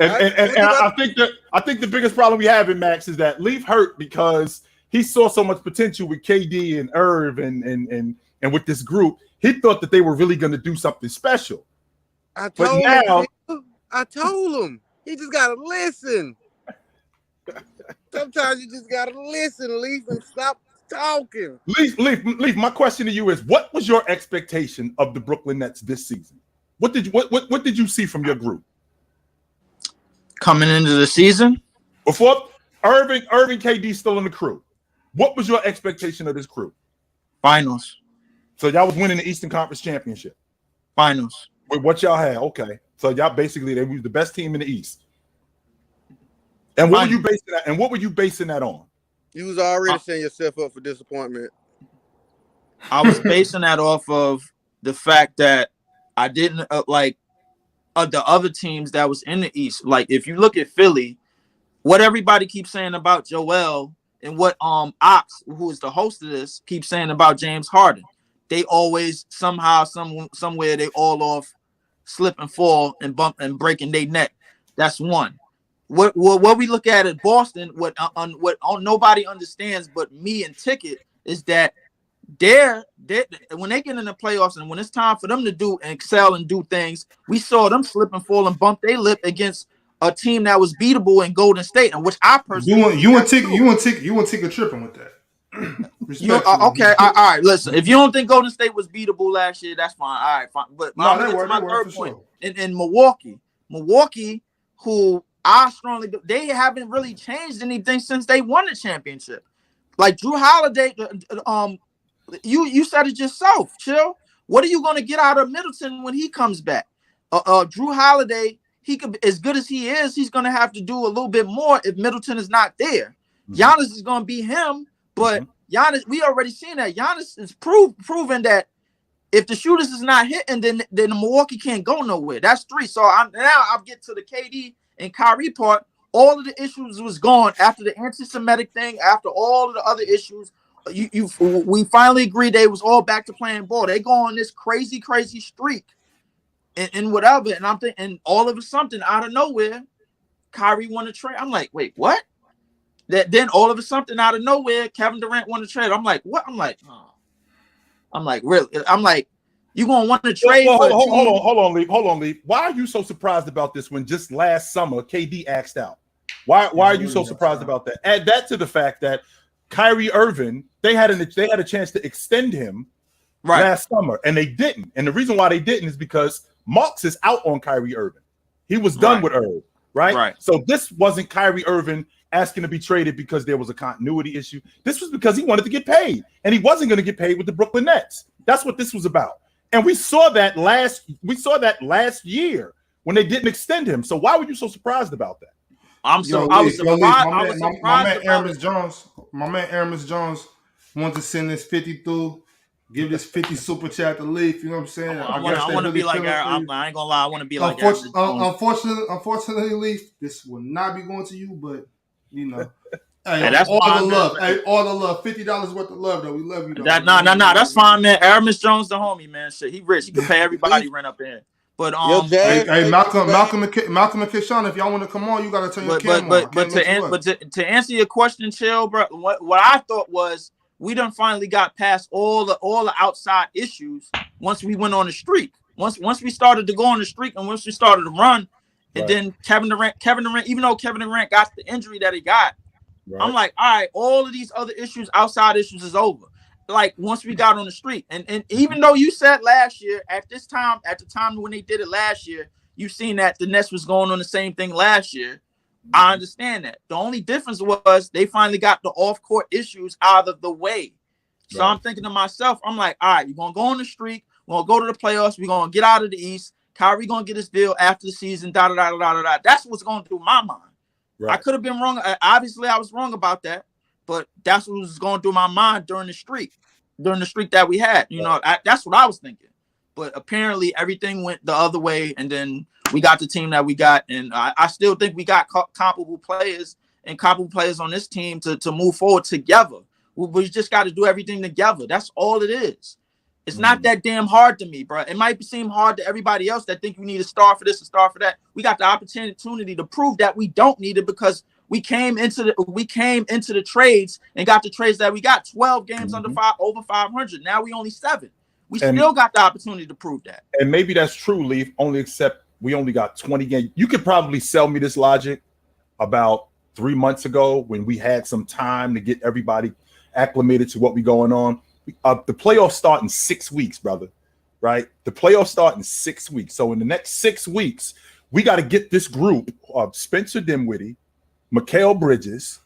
And I think the biggest problem we have in Max is that Leaf hurt because he saw so much potential with KD and Irv and with this group. He thought that they were really going to do something special. I told him. He just gotta listen. Sometimes you just gotta listen, Leaf, and stop talking. Leaf. My question to you is: what was your expectation of the Brooklyn Nets this season? What did you see from your group coming into the season? Before Irving, KD still in the crew. What was your expectation of this crew? Finals. So y'all was winning the Eastern Conference Championship. Finals. With what y'all had, okay. So y'all basically they were the best team in the East. And what were you basing that? And what were you basing that on? You was already setting yourself up for disappointment. I was basing that off of the fact that I didn't like the other teams that was in the East. Like if you look at Philly, what everybody keeps saying about Joel and what Ox, who is the host of this, keeps saying about James Harden. They always somehow, somewhere they all off, slip and fall and bump and breaking their neck. That's one. What we look at Boston, what nobody understands but me and Ticket is that they're when they get in the playoffs and when it's time for them to do and excel and do things, we saw them slip and fall and bump their lip against a team that was beatable in Golden State, and which I personally you and Ticket tripping with that. Okay, all right. Listen, if you don't think Golden State was beatable last year, that's fine. All right, fine. But my third point in Milwaukee, who I strongly, they haven't really changed anything since they won the championship. Like Drew Holiday, you said it yourself. Chill. What are you going to get out of Middleton when he comes back? Drew Holiday, he could, as good as he is, he's gonna have to do a little bit more if Middleton is not there. Giannis is gonna be him, but Giannis, we already seen that. Giannis is proven that if the shooters is not hitting, then the Milwaukee can't go nowhere. That's 3. So I'll get to the KD and Kyrie part. All of the issues was gone after the anti-Semitic thing, after all of the other issues. We finally agreed they was all back to playing ball. They go on this crazy streak and whatever. And I'm thinking, and all of a sudden, out of nowhere, Kyrie won a trade. I'm like, wait, what? Then all of a sudden, out of nowhere, Kevin Durant won a trade. I'm like, what? I'm like, really? I'm like, you gonna want to trade? Well, hold on, Lee. Why are you so surprised about this when just last summer KD axed out? Why are you so surprised about that? Add that to the fact that Kyrie Irving, they had a chance to extend him last summer, and they didn't. And the reason why they didn't is because Marks is out on Kyrie Irving. He was done with Irving, right? So this wasn't Kyrie Irving asking to be traded because there was a continuity issue. This was because he wanted to get paid, and he wasn't going to get paid with the Brooklyn Nets. That's what this was about. And we saw that last year when they didn't extend him. So why were you so surprised about that? I was surprised. My man Aramis Jones wanted to send this 50 through, give this 50 super chat to Leaf. You know what I'm saying? I want to be like Aaron. I ain't gonna lie. I want to be like unfortunately, Leaf, this will not be going to you, but you know. Hey, that's all the love. Hey, all the love. $50 worth of love, though. We love you, though. That's fine, man. Aramis Jones, the homie, man. Shit, he rich. He can pay everybody rent up in. But hey, Malcolm and Keyshawn, if y'all want to come on, you got to turn your camera on. But to answer your question, Chill, bro, what I thought was we done finally got past all the outside issues once we went on the streak. Once we started to go on the streak and once we started to run, and then Kevin Durant, even though Kevin Durant got the injury that he got, I'm like, all right, all of these other issues, outside issues is over. Like once we got on the street, and even though you said last year at the time when they did it last year, you seen that the Nets was going on the same thing last year. I understand that. The only difference was they finally got the off-court issues out of the way. So I'm thinking to myself, I'm like, all right, you're gonna go on the streak, we're gonna go to the playoffs, we're gonna get out of the East. Kyrie gonna get his deal after the season. That's what's going through my mind. I could have been wrong. Obviously, I was wrong about that. But that's what was going through my mind during the streak that we had. You know, that's what I was thinking. But apparently everything went the other way, and then we got the team that we got. And I still think we got comparable players on this team to move forward together. We just got to do everything together. That's all it is. It's not that damn hard to me, bro. It might seem hard to everybody else that think we need a star for this, a star for that. We got the opportunity to prove that we don't need it because we came into the trades and got the trades that we got. 12 games over 500. Now we only 7. We still got the opportunity to prove that. And maybe that's true, Leaf, only except we only got 20 games. You could probably sell me this logic about 3 months ago when we had some time to get everybody acclimated to what we going on. The playoffs start in 6 weeks, brother, right? The playoffs start in 6 weeks. So in the next 6 weeks, we got to get this group of Spencer Dinwiddie, Mikal Bridges,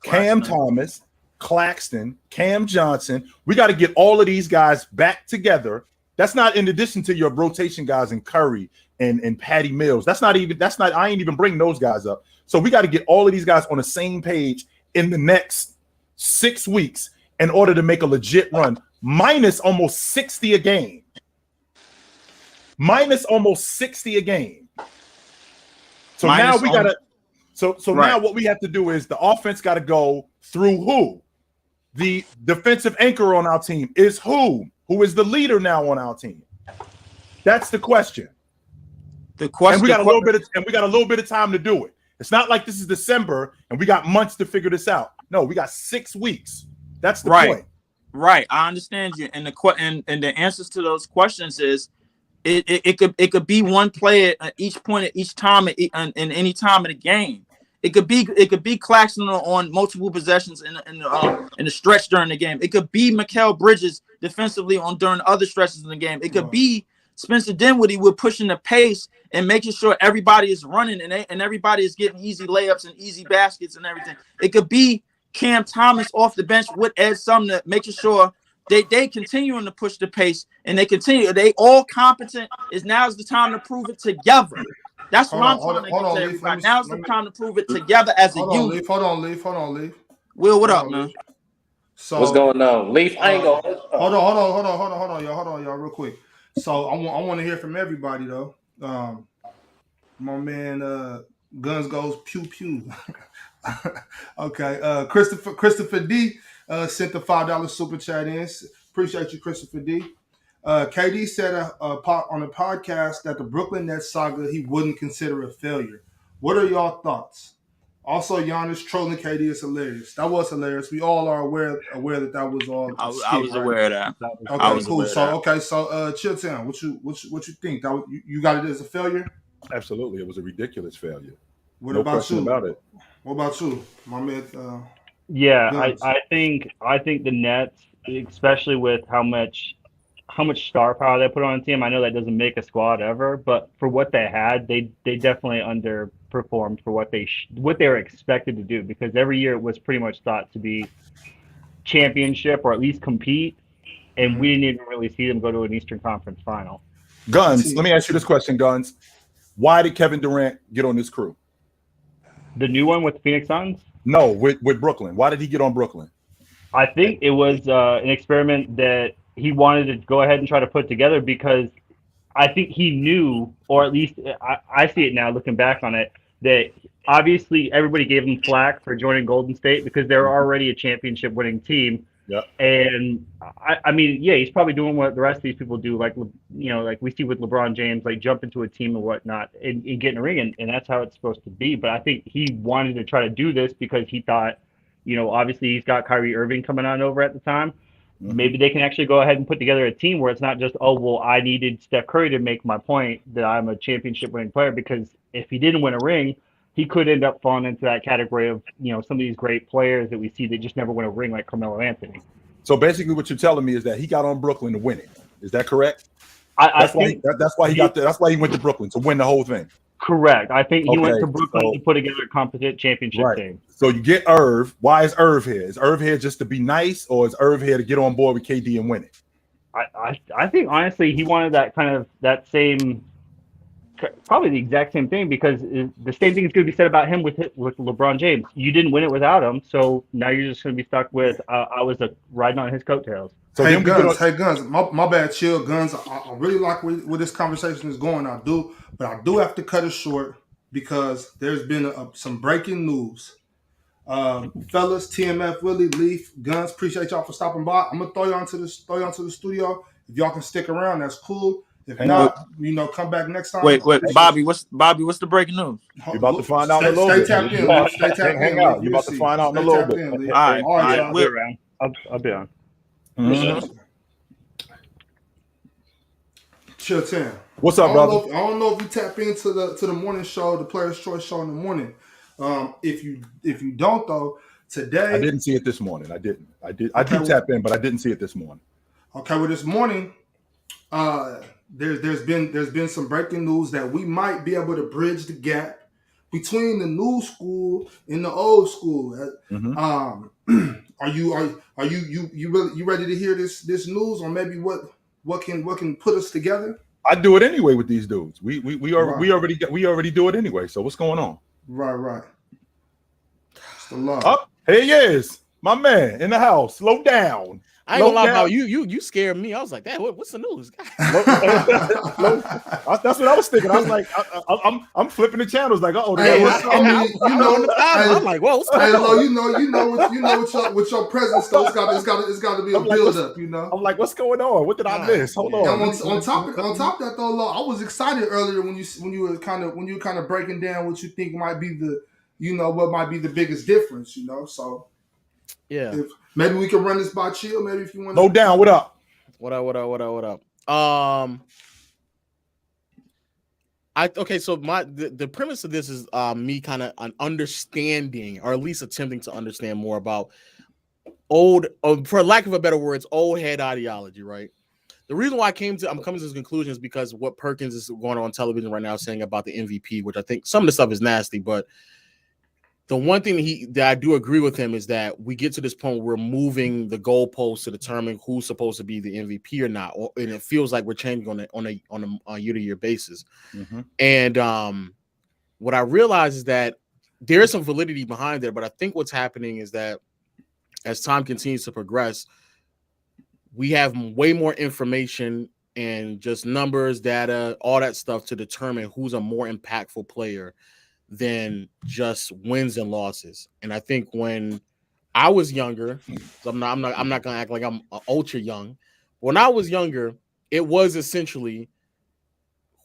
Cam Thomas, Claxton, Cam Johnson. We got to get all of these guys back together. That's not in addition to your rotation guys in Curry and Patty Mills. I ain't even bring those guys up. So we got to get all of these guys on the same page in the next 6 weeks in order to make a legit run, minus almost 60 a game. So now we got to now what we have to do is the offense got to go through who? The defensive anchor on our team is who? Who is the leader now on our team? That's the question. And we got a little bit of time to do it. It's not like this is December and we got months to figure this out. No, we got 6 weeks. That's the point. Right. I understand you. And the answers to those questions is it could be one player at each point at each time in any time of the game. It could be Claxton on multiple possessions in the stretch during the game. It could be Mikal Bridges defensively during other stretches in the game. It could be Spencer Dinwiddie with pushing the pace and making sure everybody is running and everybody is getting easy layups and easy baskets and everything. It could be Cam Thomas off the bench with Ed Sumner, making sure they continuing to push the pace and they all competent. Now's the time to prove it together. That's what I'm trying to get to everybody. Now's the time to prove it together as a unit. Hold on, Leaf. Will, what up, man? So what's going on, Leaf? I ain't going. Hold on, y'all, real quick. So I want to hear from everybody though. My man, Guns goes pew pew. Okay, Christopher D sent the $5 super chat in. Appreciate you, Christopher D. KD said on a podcast that the Brooklyn Nets saga he wouldn't consider a failure. What are y'all thoughts? Also, Giannis trolling KD is hilarious. That was hilarious. We all are aware that was all. I was aware of that. Okay, cool. So, Chill Town, what you think? That you got it as a failure? Absolutely, it was a ridiculous failure. What no about question you? About it. What about you, my man? I think the Nets, especially with how much star power they put on the team. I know that doesn't make a squad ever, but for what they had, they definitely underperformed for what they were expected to do, because every year it was pretty much thought to be championship or at least compete, and we didn't even really see them go to an Eastern Conference final. Guns, let me ask you this question, Guns. Why did Kevin Durant get on this crew? The new one with the Phoenix Suns? No, with Brooklyn. Why did he get on Brooklyn? I think it was an experiment that he wanted to go ahead and try to put together, because I think he knew, or at least I see it now looking back on it, that obviously everybody gave him flack for joining Golden State because they're already a championship winning team. Yeah. And I mean, yeah, he's probably doing what the rest of these people do, like we see with LeBron James, like jump into a team and whatnot and get in a ring, and that's how it's supposed to be. But I think he wanted to try to do this because he thought, obviously he's got Kyrie Irving coming on over at the time. Mm-hmm. Maybe they can actually go ahead and put together a team where it's not just, I needed Steph Curry to make my point that I'm a championship winning player, because if he didn't win a ring, he could end up falling into that category of, some of these great players that we see that just never win a ring, like Carmelo Anthony. So basically what you're telling me is that he got on Brooklyn to win it. Is that correct? That's why he went to Brooklyn, to win the whole thing. Correct. I think he went to Brooklyn to put together a competent championship team. So you get Irv. Why is Irv here? Is Irv here just to be nice, or is Irv here to get on board with KD and win it? I think honestly he wanted that same, probably the exact same thing, because the same thing is going to be said about him with LeBron James. You didn't win it without him, so now you're just going to be stuck with I was riding on his coattails. So hey Guns, my bad, Chill. Guns, I really like where this conversation is going. But I do have to cut it short because there's been some breaking news. Fellas, TMF, Willie, Leaf, Guns, appreciate y'all for stopping by. I'm gonna throw y'all into the studio. If y'all can stick around, that's cool. If not, come back next time. Wait, Bobby, what's the breaking news? You're about to find out in a little bit. Stay tapped in. Hang out. You're about to find out in a little bit. All right. I'll be around. I'll be on. Mm-hmm. Chill 10. What's up, brother? I don't know if you tap into the morning show, the Players' Choice show in the morning. If you don't though, today I didn't see it this morning. I did tap in, but I didn't see it this morning. Okay, well this morning, there's been some breaking news that we might be able to bridge the gap between the new school and the old school. Mm-hmm. Are you ready to hear this news, or maybe what can put us together? I do it anyway with these dudes. We already do it anyway. So what's going on? Right. It's the law. Oh, here he is, my man in the house. Slow down. I ain't gonna lie about you scared me. I was like, what's the news? That's what I was thinking. I was like, I'm flipping the channels like, I'm like, whoa, what's going on? With your presence, though, it's got to be a build up. I'm like, what's going on? What did I miss? Hold on. On top of that, though, Lo, I was excited earlier when you were kind of breaking down what you think might be what might be the biggest difference. So yeah. Maybe we can run this by Chill. Maybe if you want. Low down. What up? What up? So the premise of this is me kind of understanding, or at least attempting to understand more about old, for lack of a better words, old head ideology, right? The reason why I'm coming to this conclusion is because what Perkins is going on television right now saying about the MVP, which I think some of the stuff is nasty, but the one thing that I do agree with him is that we get to this point where we're moving the goalposts to determine who's supposed to be the MVP or not, and it feels like we're changing on a year-to-year basis. Mm-hmm. And what I realize is that there is some validity behind it, but I think what's happening is that as time continues to progress, we have way more information and just numbers, data, all that stuff to determine who's a more impactful player than just wins and losses. And I think when I was younger, so I'm not gonna act like I'm ultra young. When I was younger, it was essentially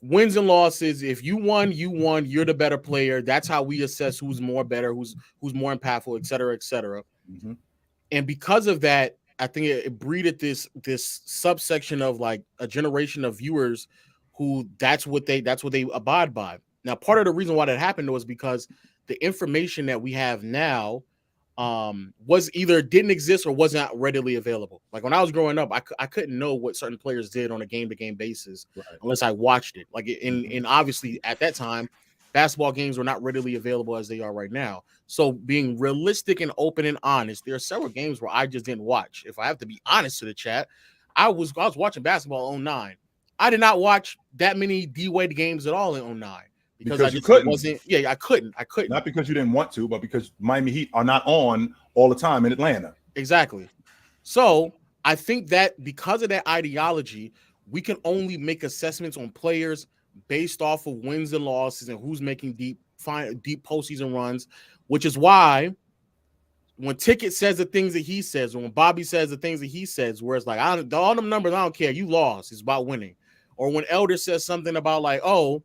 wins and losses. If you won, you won. You're the better player. That's how we assess who's more better, who's more impactful, et cetera, et cetera. Mm-hmm. And because of that, I think it breeded this subsection of like a generation of viewers who that's what they abide by. Now, part of the reason why that happened was because the information that we have now was either didn't exist or was not readily available. Like when I was growing up, I couldn't know what certain players did on a game-to-game basis unless I watched it. Like and obviously at that time, basketball games were not readily available as they are right now. So being realistic and open and honest, there are several games where I just didn't watch. If I have to be honest to the chat, I was watching basketball in 2009. I did not watch that many D-Wade games at all in 2009. Because you couldn't. I couldn't. Not because you didn't want to, but because Miami Heat are not on all the time in Atlanta. Exactly. So I think that because of that ideology, we can only make assessments on players based off of wins and losses and who's making deep postseason runs, which is why when Ticket says the things that he says, or when Bobby says the things that he says, where it's like, all them numbers, I don't care. You lost. It's about winning. Or when Elder says something about like, oh,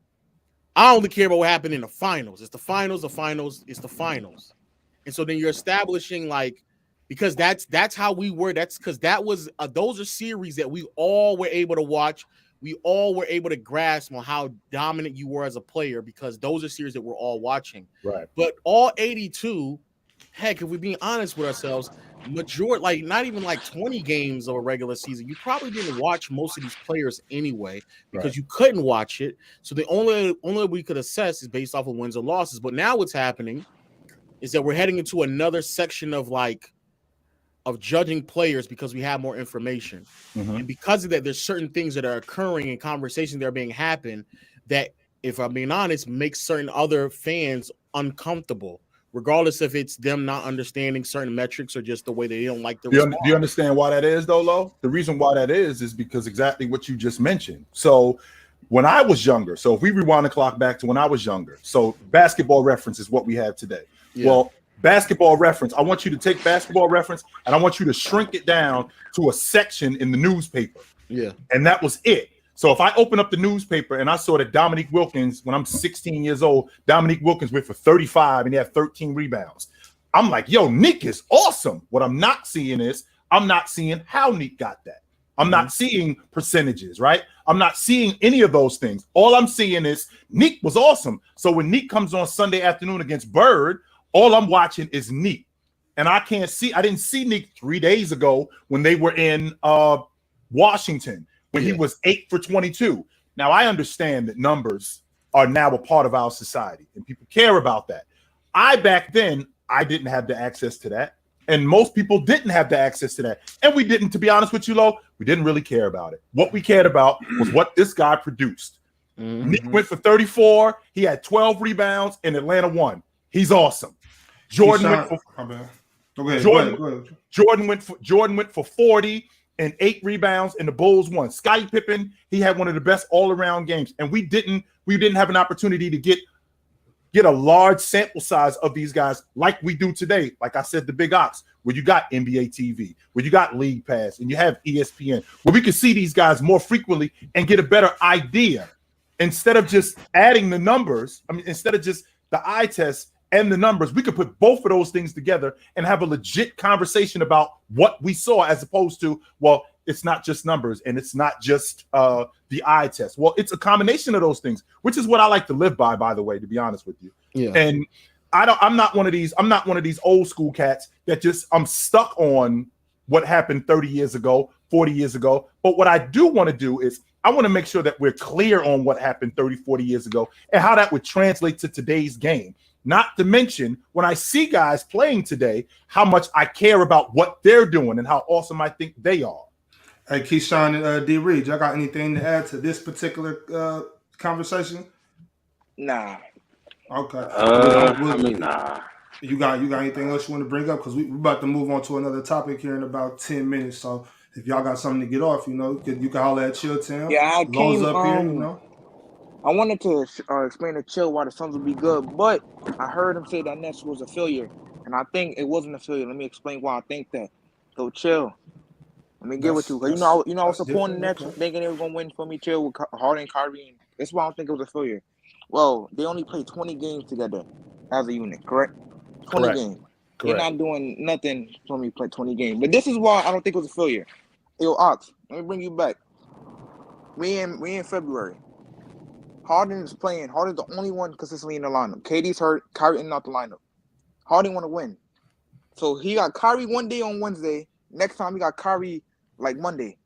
I only care about what happened in the finals. It's the finals, it's the finals. And so then you're establishing like, because that's how we were. That's because that was those are series that we all were able to watch. We all were able to grasp on how dominant you were as a player because those are series that we're all watching. Right. But all 82, heck, if we're being honest with ourselves, like not even like 20 games of a regular season, you probably didn't watch most of these players anyway because you couldn't watch it. So the only we could assess is based off of wins or losses. But now what's happening is that we're heading into another section of judging players because we have more information. Mm-hmm. And because of that, there's certain things that are occurring in conversations that are being happened that, if I'm being honest, makes certain other fans uncomfortable, regardless if it's them not understanding certain metrics or just the way they don't like the Do you understand why that is, though, Lo? The reason why that is because exactly what you just mentioned. So when I was younger, so if we rewind the clock back to when I was younger, so Basketball Reference is what we have today. Yeah. Well, Basketball Reference, I want you to take Basketball Reference and I want you to shrink it down to a section in the newspaper. Yeah. And that was it. So if I open up the newspaper and I saw that Dominique Wilkins, when I'm 16 years old, Dominique Wilkins went for 35 and he had 13 rebounds. I'm like, yo, Nick is awesome. What I'm not seeing is I'm not seeing how Nick got that. I'm not seeing percentages, right? I'm not seeing any of those things. All I'm seeing is Nick was awesome. So when Nick comes on Sunday afternoon against Bird, all I'm watching is Nick. And I didn't see Nick 3 days ago when they were in Washington, when he was 8 for 22. Now, I understand that numbers are now a part of our society and people care about that. Back then, I didn't have the access to that. And most people didn't have the access to that. And we didn't, to be honest with you, Lo, we didn't really care about it. What we cared about was what this guy produced. Mm-hmm. Nick went for 34. He had 12 rebounds and Atlanta won. He's awesome. Jordan went for 40 and 8 rebounds, and the Bulls won. Scottie Pippen, he had one of the best all-around games, and we didn't have an opportunity to get a large sample size of these guys like we do today. Like I said, the Big Ox, where you got NBA TV, where you got League Pass, and you have ESPN, where we can see these guys more frequently and get a better idea instead of just adding the numbers. I mean, instead of just the eye test and the numbers, we could put both of those things together and have a legit conversation about what we saw, as opposed to, well, it's not just numbers and it's not just the eye test. Well, it's a combination of those things, which is what I like to live by the way, to be honest with you. Yeah. And I'm not one of these old school cats that just I'm stuck on what happened 30 years ago, 40 years ago. But what I do want to do is I want to make sure that we're clear on what happened 30, 40 years ago and how that would translate to today's game. Not to mention, when I see guys playing today, how much I care about what they're doing and how awesome I think they are. Hey, Keyshawn and D. Reed, y'all got anything to add to this particular conversation? Nah. Okay. I mean, nah. You got anything else you want to bring up? Because we're about to move on to another topic here in about 10 minutes. So if y'all got something to get off, you can holler at Chill Town. Yeah, I Lowe's came. up here, I wanted to explain to Chill why the Suns would be good, but I heard him say that Nets was a failure, and I think it wasn't a failure. Let me explain why I think that. So Chill, let me get with you. Cause I was supporting the Nets, thinking they were gonna win for me. Chill with Harden, Kyrie, and that's why I don't think it was a failure. Well, they only played 20 games together as a unit, correct? 20 games. Correct. You're not doing nothing for me play 20 games. But this is why I don't think it was a failure. Yo, Ox, let me bring you back. We in February. Harden is playing. Harden's the only one consistently in the lineup. KD's hurt. Kyrie in out the lineup. Harden want to win. So he got Kyrie one day on Wednesday. Next time he got Kyrie like Monday.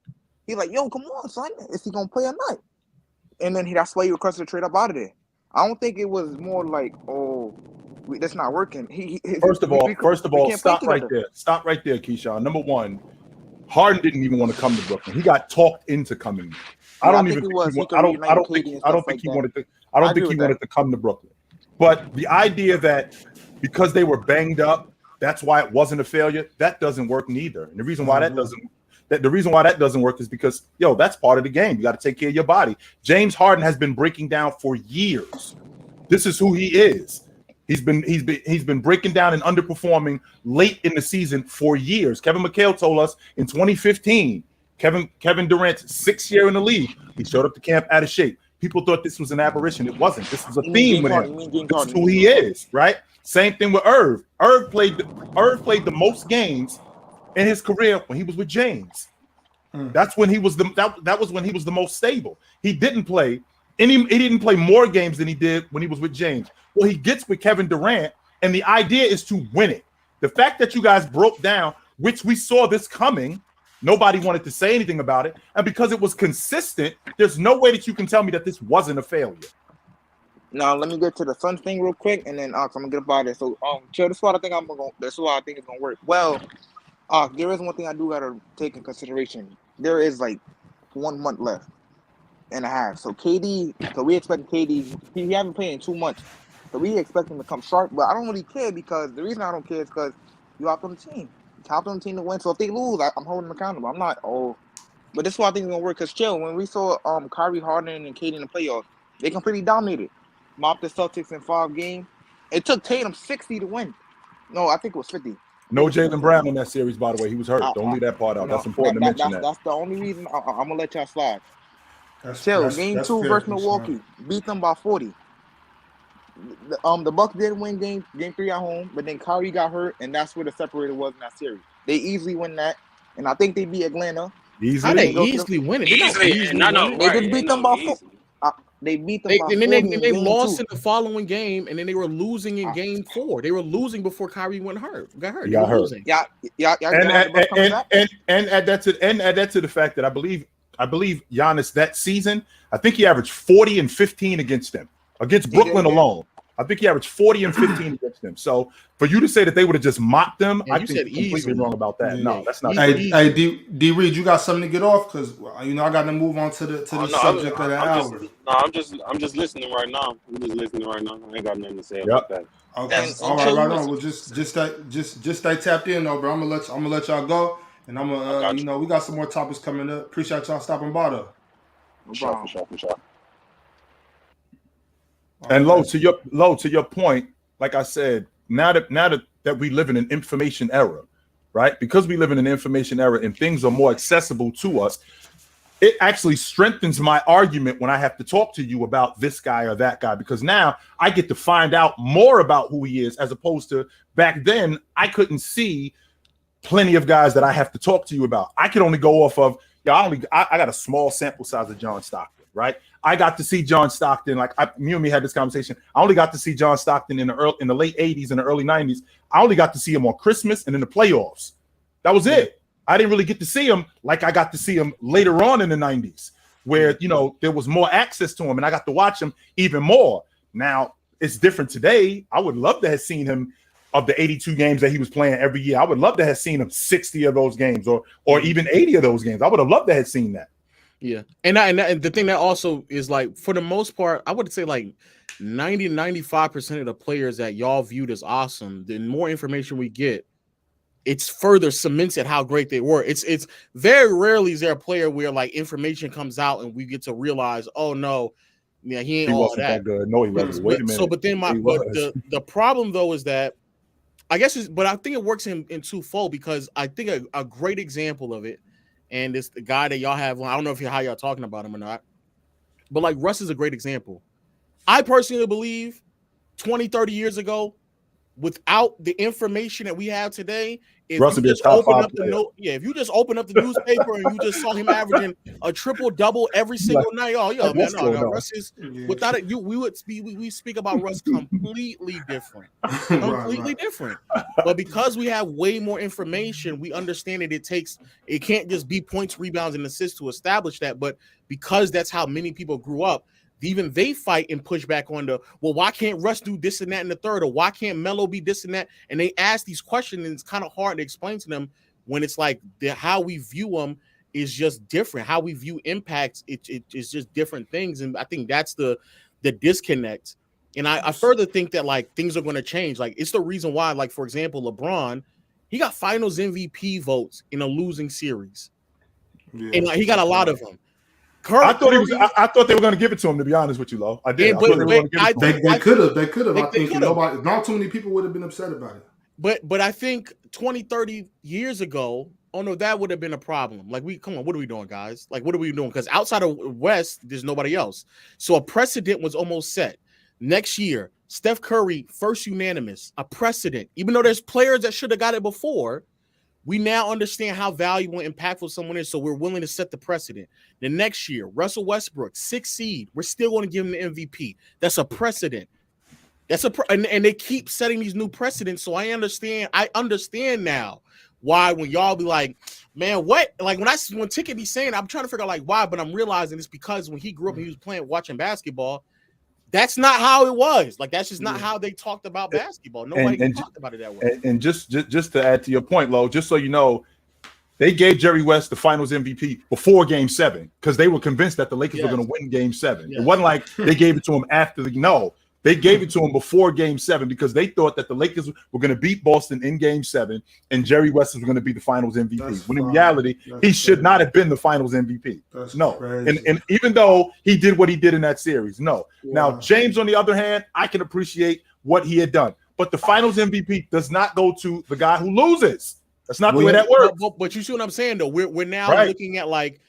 He's like, yo, come on, son. Is he going to play or not? And then that's why he requested a trade up out of there. I don't think it was more like, that's not working. First of all, stop right there. Stop right there, Keyshawn. Number one, Harden didn't even want to come to Brooklyn. He got talked into coming. I don't think he wanted to come to Brooklyn. But the idea that because they were banged up, that's why it wasn't a failure, that doesn't work neither. And the reason why that doesn't work is because that's part of the game. You got to take care of your body. James Harden has been breaking down for years. This is who he is. He's been breaking down and underperforming late in the season for years. Kevin McHale told us in 2015, Kevin Durant's 6th year in the league, he showed up to camp out of shape. People thought this was an aberration. It wasn't. This is a theme with him. This is who he is, right? Same thing with Irv. Irv played the most games in his career when he was with James. That's when he was that was when he was the most stable. He didn't play more games than he did when he was with James. Well, he gets with Kevin Durant, and the idea is to win it. The fact that you guys broke down, which we saw this coming, nobody wanted to say anything about it, and because it was consistent, there's no way that you can tell me that this wasn't a failure. Now let me get to the Suns thing real quick, and then I'm gonna get up out of there. So, Chill, this is what I think That's why I think it's gonna work. Well, there is one thing I do gotta take in consideration. There is like 1 month left and a half. So we expect KD. He haven't played in 2 months. So we expect him to come sharp, but I don't really care because the reason I don't care is because you hopped on the team. You hopped on the team to win. So if they lose, I'm holding them accountable. I'm not, but this is why I think it's going to work. Because Chill, when we saw Kyrie, Harden, and KD in the playoffs, they completely dominated. Mopped the Celtics in 5 games. It took Tatum 60 to win. No, I think it was 50. No Jaylen Brown in that series, by the way. He was hurt. Don't leave that part out. That's important to mention that. That's the only reason I'm going to let y'all slide. Chill, game 2 versus Milwaukee. Beat them by 40. The Bucks did win game 3 at home, but then Kyrie got hurt, and that's where the separator was in that series. They easily win that, and I think they beat Atlanta. How they easily win it? They just beat them by 4. They beat them by 40. They lost in the following game, and then they were losing in game 4. They were losing before Kyrie got hurt. He got hurt. And add that to the fact that I believe Giannis that season, I think he averaged 40 and 15 against them. Against Brooklyn alone. I think he averaged 40 and 15 against them. So for you to say that they would have just mocked them, I think you're completely wrong about that. No, that's not. Hey, D Reed, you got something to get off? Because I got to move on to the subject of the hour. I'm just listening right now. I ain't got nothing to say about that. Okay, all right, right on. Well, just stay tapped in, though, bro. I'm gonna let y'all go, and I'm gonna we got some more topics coming up. Appreciate y'all stopping by, though. For sure. And Lo, to your point, like I said, now that we live in an information era, right? Because we live in an information era and things are more accessible to us, it actually strengthens my argument when I have to talk to you about this guy or that guy, because now I get to find out more about who he is, as opposed to back then I couldn't see plenty of guys that I have to talk to you about. I could only go off of I got a small sample size of John Stockton, right? I got to see John Stockton, me and me had this conversation. I only got to see John Stockton in the late 80s and the early 90s. I only got to see him on Christmas and in the playoffs. That was it. I didn't really get to see him like I got to see him later on in the 90s, where there was more access to him and I got to watch him even more. Now it's different today. I would love to have seen him of the 82 games that he was playing every year. I would love to have seen him 60 of those games or even 80 of those games. I would have loved to have seen that. Yeah, and the thing that also is like, for the most part, I would say like 90-95% of the players that y'all viewed as awesome, the more information we get, it's further cements at how great they were. It's very rarely is there a player where like information comes out and we get to realize, oh no, yeah, he ain't He all wasn't that that. good. No, he wasn't. Wait a minute. So, but then the problem though is that I guess, but I think it works in twofold, because I think a great example of it, and it's the guy that y'all have. I don't know how y'all talking about him or not, but like Russ is a great example. I personally believe 20, 30 years ago, without the information that we have today, if Russ you would be a just top open 5 up player. if you just open up the newspaper and you just saw him averaging a triple double every single night, oh yeah, man, no, Russ is without it. We speak about Russ completely different, completely different. But because we have way more information, we understand that it can't just be points, rebounds, and assists to establish that. But because that's how many people grew up, even they fight and push back on well, why can't Russ do this and that in the third, or why can't Melo be this and that? And they ask these questions, and it's kind of hard to explain to them when it's like how we view them is just different. How we view impacts, it's just different things, and I think that's the disconnect. And I further think that like things are going to change. Like it's the reason why, like for example, LeBron, he got Finals MVP votes in a losing series, and like, he got a lot of them. I thought they were going to give it to him. To be honest with you, Lo, I did. They could have. They could have. I think not too many people would have been upset about it. But I think 20, 30 years ago, oh no, that would have been a problem. Like come on, what are we doing, guys? Like what are we doing? Because outside of West, there's nobody else. So a precedent was almost set. Next year, Steph Curry first unanimous, a precedent. Even though there's players that should have got it before. We now understand how valuable and impactful someone is, so we're willing to set the precedent. The next year, Russell Westbrook, 6th seed, we're still going to give him the MVP. That's a precedent. And they keep setting these new precedents. So I understand now why when y'all be like, man, what? Like when Ticket be saying, I'm trying to figure out like why, but I'm realizing it's because when he grew up and he was watching basketball, that's not how it was. Like that's just not how they talked about basketball. Nobody talked about it that way. And just to add to your point, Lo, just so you know, they gave Jerry West the Finals MVP before Game 7 because they were convinced that the Lakers were going to win Game 7. It wasn't like they gave it to him after they gave it to him before Game 7 because they thought that the Lakers were going to beat Boston in Game 7 and Jerry West was going to be the Finals MVP. When in reality, he should not have been the Finals MVP. And even though he did what he did in that series, Now, James, on the other hand, I can appreciate what he had done. But the Finals MVP does not go to the guy who loses. That's not the way that works. But you see what I'm saying, though? We're now looking at like,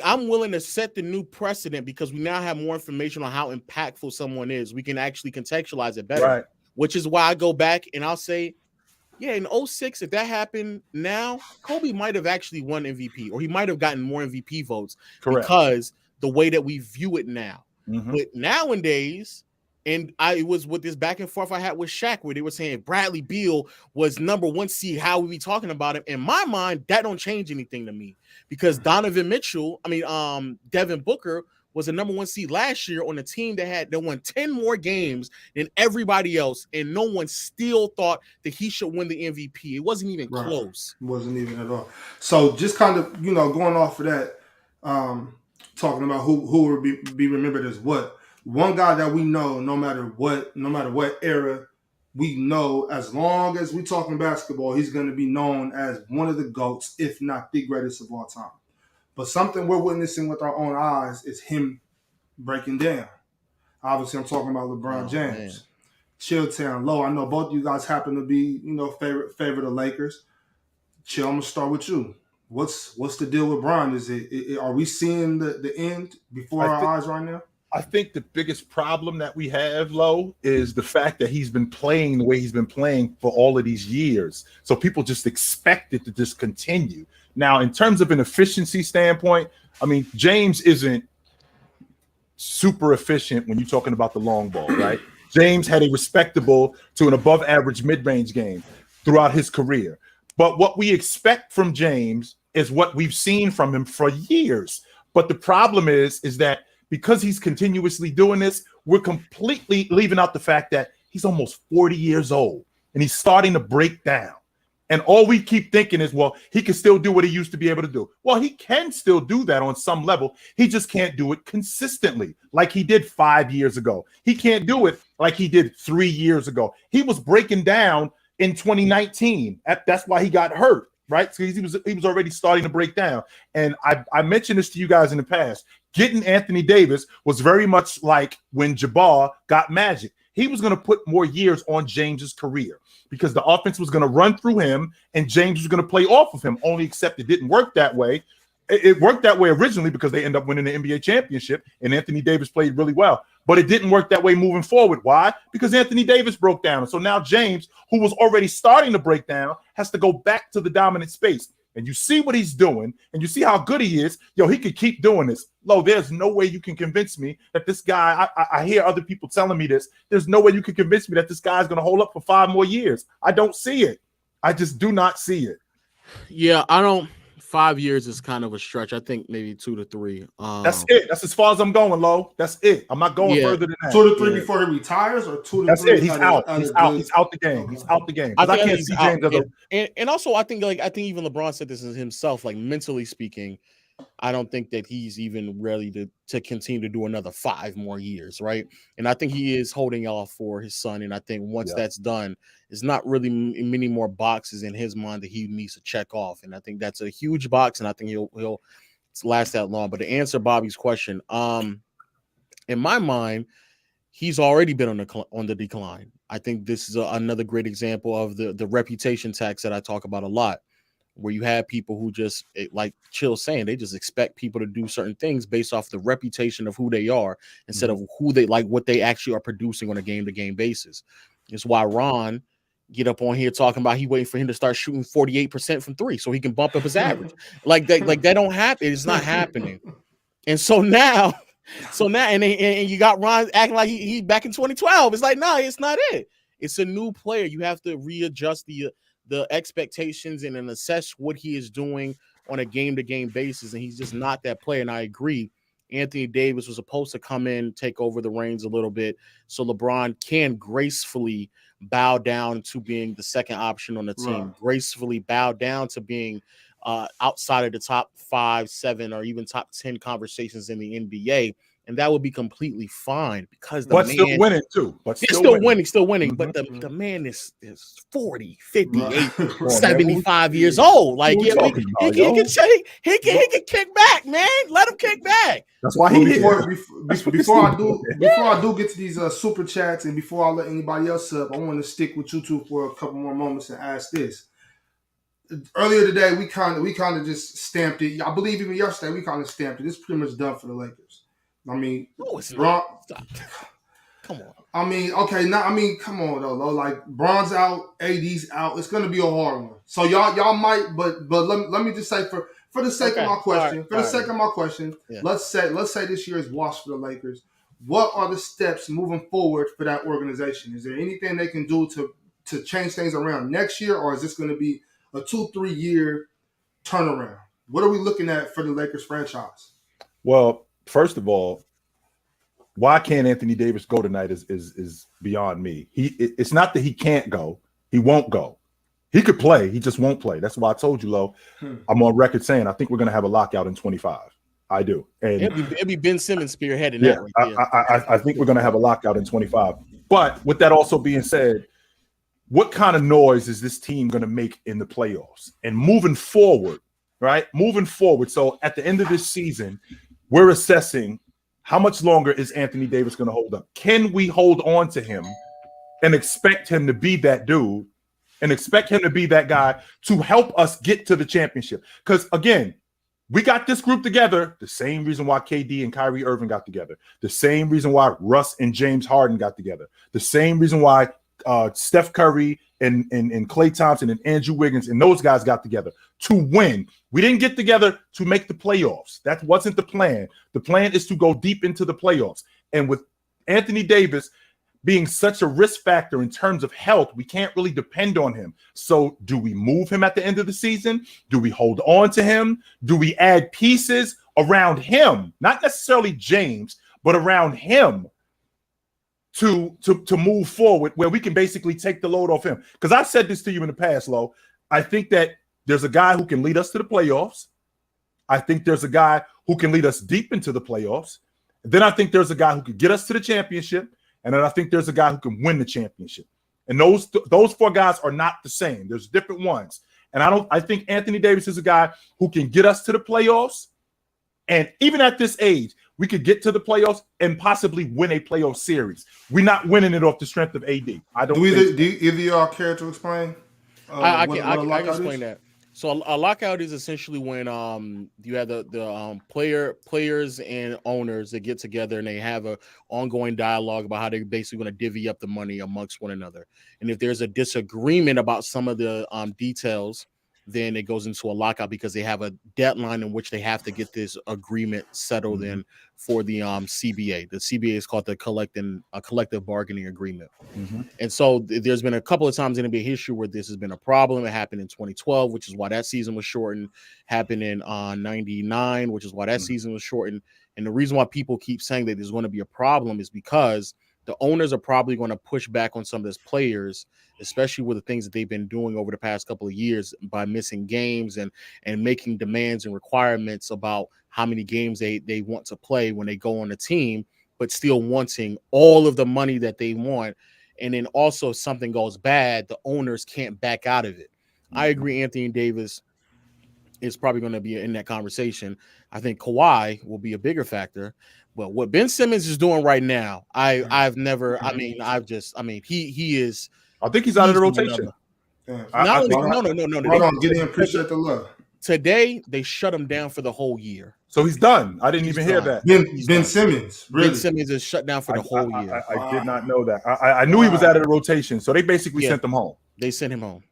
I'm willing to set the new precedent because we now have more information on how impactful someone is. We can actually contextualize it better, which is why I go back and I'll say, in 2006, if that happened now, Kobe might have actually won MVP or he might have gotten more MVP votes because the way that we view it now. But nowadays, and it was with this back and forth I had with Shaq where they were saying Bradley Beal was number 1 seed. How we be talking about him? In my mind, that don't change anything to me because Devin Booker was a number 1 seed last year on a team that won 10 more games than everybody else, and no one still thought that he should win the MVP. It wasn't even close. It wasn't even at all. So just kind of going off of that, talking about who will be remembered as what. One guy that we know, no matter what era, we know as long as we're talking basketball, he's going to be known as one of the GOATs, if not the greatest of all time. But something we're witnessing with our own eyes is him breaking down. Obviously, I'm talking about LeBron James. Chilltown, Low. I know both of you guys happen to be, favorite of Lakers. Chill, I'm gonna start with you. What's the deal with Bron? Are we seeing the end before our eyes right now? I think the biggest problem that we have, Lo, is the fact that he's been playing the way he's been playing for all of these years. So people just expect it to just continue. Now, in terms of an efficiency standpoint, I mean, James isn't super efficient when you're talking about the long ball, right? James had a respectable to an above average mid-range game throughout his career. But what we expect from James is what we've seen from him for years. But the problem is that because he's continuously doing this, we're completely leaving out the fact that he's almost 40 years old and he's starting to break down. And all we keep thinking is, well, he can still do what he used to be able to do. Well, he can still do that on some level. He just can't do it consistently like he did 5 years ago. He can't do it like he did 3 years ago. He was breaking down in 2019. That's why he got hurt, right? So he was already starting to break down. And I mentioned this to you guys in the past. Getting Anthony Davis was very much like when Jabbar got Magic. He was going to put more years on James's career because the offense was going to run through him and James was going to play off of him, only except it didn't work that way. It worked that way originally because they ended up winning the NBA championship and Anthony Davis played really well. But it didn't work that way moving forward. Why? Because Anthony Davis broke down. And so now James, who was already starting to break down, has to go back to the dominant space. And you see what he's doing, and you see how good he is. Yo, he could keep doing this. Lo, there's no way you can convince me that this guy, I hear other people telling me this, there's no way you can convince me that this guy's going to hold up for 5 more years. I don't see it. I just do not see it. Yeah, I don't. 5 years is kind of a stretch. I think maybe 2 to 3. That's it. That's as far as I'm going, Lo. That's it. I'm not going further than that. 2 to 3 before he retires, or 2 to That's 3. It. He's out. He's out. He's out the game. He's out the game. I can't see James and also I think even LeBron said this himself. Like mentally speaking, I don't think that he's even ready to continue to do another 5 more years, right? And I think he is holding off for his son. And I think once that's done, there's not really many more boxes in his mind that he needs to check off. And I think that's a huge box, and I think he'll last that long. But to answer Bobby's question, in my mind, he's already been on the decline. I think this is another great example of the reputation tax that I talk about a lot, where you have people who just, like Chill saying, they just expect people to do certain things based off the reputation of who they are instead of who they like, what they actually are producing on a game-to-game basis. It's why Ron get up on here talking about he waiting for him to start shooting 48% from 3 so he can bump up his average. Like that don't happen. It's not happening. And so now, and you got Ron acting like he back in 2012. It's like, no, it's not it. It's a new player. You have to readjust the expectations and then assess what he is doing on a game-to-game basis, and he's just not that player. And I agree. Anthony Davis was supposed to come in, take over the reins a little bit, so LeBron can gracefully bow down to being the second option on the team, gracefully bow down to being outside of the top 5, 7, or even top 10 conversations in the NBA. And that would be completely fine because the man still winning too. But still winning. Mm-hmm. But the man is 40, 58, 75 years old. Like he can kick back, man. Let him kick back. That's why before I do get to these super chats and before I let anybody else up, I want to stick with you two for a couple more moments and ask this. Earlier today, we kind of just stamped it. I believe even yesterday we kind of stamped it. It's pretty much done for the Lakers. I mean, no, it's not. Come on. I mean, okay, come on though. Like Bron's out, AD's out. It's gonna be a hard one. So y'all might, but let me just say for the sake of my question, let's say this year is washed for the Lakers. What are the steps moving forward for that organization? Is there anything they can do to change things around next year, or is this going to be a 2-3 year turnaround? What are we looking at for the Lakers franchise? Well, first of all, why can't Anthony Davis go tonight is beyond me. It's not that he can't go. He won't go. He could play. He just won't play. That's why I told you, Lo. I'm on record saying I think we're going to have a lockout in 25. I do. And it'll be Ben Simmons spearheading that. Right. I think we're going to have a lockout in 25. But with that also being said, what kind of noise is this team going to make in the playoffs? And moving forward, right? Moving forward. So at the end of this season, we're assessing how much longer is Anthony Davis going to hold up? Can we hold on to him and expect him to be that dude and expect him to be that guy to help us get to the championship? Because, again, we got this group together, the same reason why KD and Kyrie Irving got together, the same reason why Russ and James Harden got together, the same reason why Steph Curry and Klay Thompson and Andrew Wiggins and those guys got together to win. We didn't get together to make the playoffs. That wasn't the plan. The plan is to go deep into the playoffs. And with Anthony Davis being such a risk factor in terms of health, we can't really depend on him. So do we move him at the end of the season? Do we hold on to him? Do we add pieces around him? Not necessarily James, but around him to move forward where we can basically take the load off him. Because I said this to you in the past, Lo. I think that there's a guy who can lead us to the playoffs. I think there's a guy who can lead us deep into the playoffs. Then I think there's a guy who can get us to the championship. And then I think there's a guy who can win the championship. And those 4 guys are not the same. There's different ones. And I think Anthony Davis is a guy who can get us to the playoffs. And even at this age, we could get to the playoffs and possibly win a playoff series. We're not winning it off the strength of AD. I don't. Do either of y'all care to explain? I can explain that. So a lockout is essentially when you have the players and owners that get together and they have a ongoing dialogue about how they're basically going to divvy up the money amongst one another. And if there's a disagreement about some of the details, then it goes into a lockout because they have a deadline in which they have to get this agreement settled in for the CBA. The CBA is called the collective bargaining agreement. And so there's been a couple of times in NBA history where this has been a problem. It happened in 2012, which is why that season was shortened. Happened in 99, which is why that season was shortened. And the reason why people keep saying that there's going to be a problem is because the owners are probably going to push back on some of those players, especially with the things that they've been doing over the past couple of years by missing games and making demands and requirements about how many games they want to play when they go on the team, but still wanting all of the money that they want. And then also if something goes bad, the owners can't back out of it. I agree Anthony Davis is probably going to be in that conversation. I think Kawhi will be a bigger factor. But what Ben Simmons is doing right now, he is. I think he's out of the rotation. No. Get in, appreciate the love. Today, they shut him down for the whole year. So he's done. I didn't even hear that. Ben Simmons, really? Ben Simmons is shut down for the whole year. I did not know that. I knew he was out of the rotation. So they basically sent him home. They sent him home.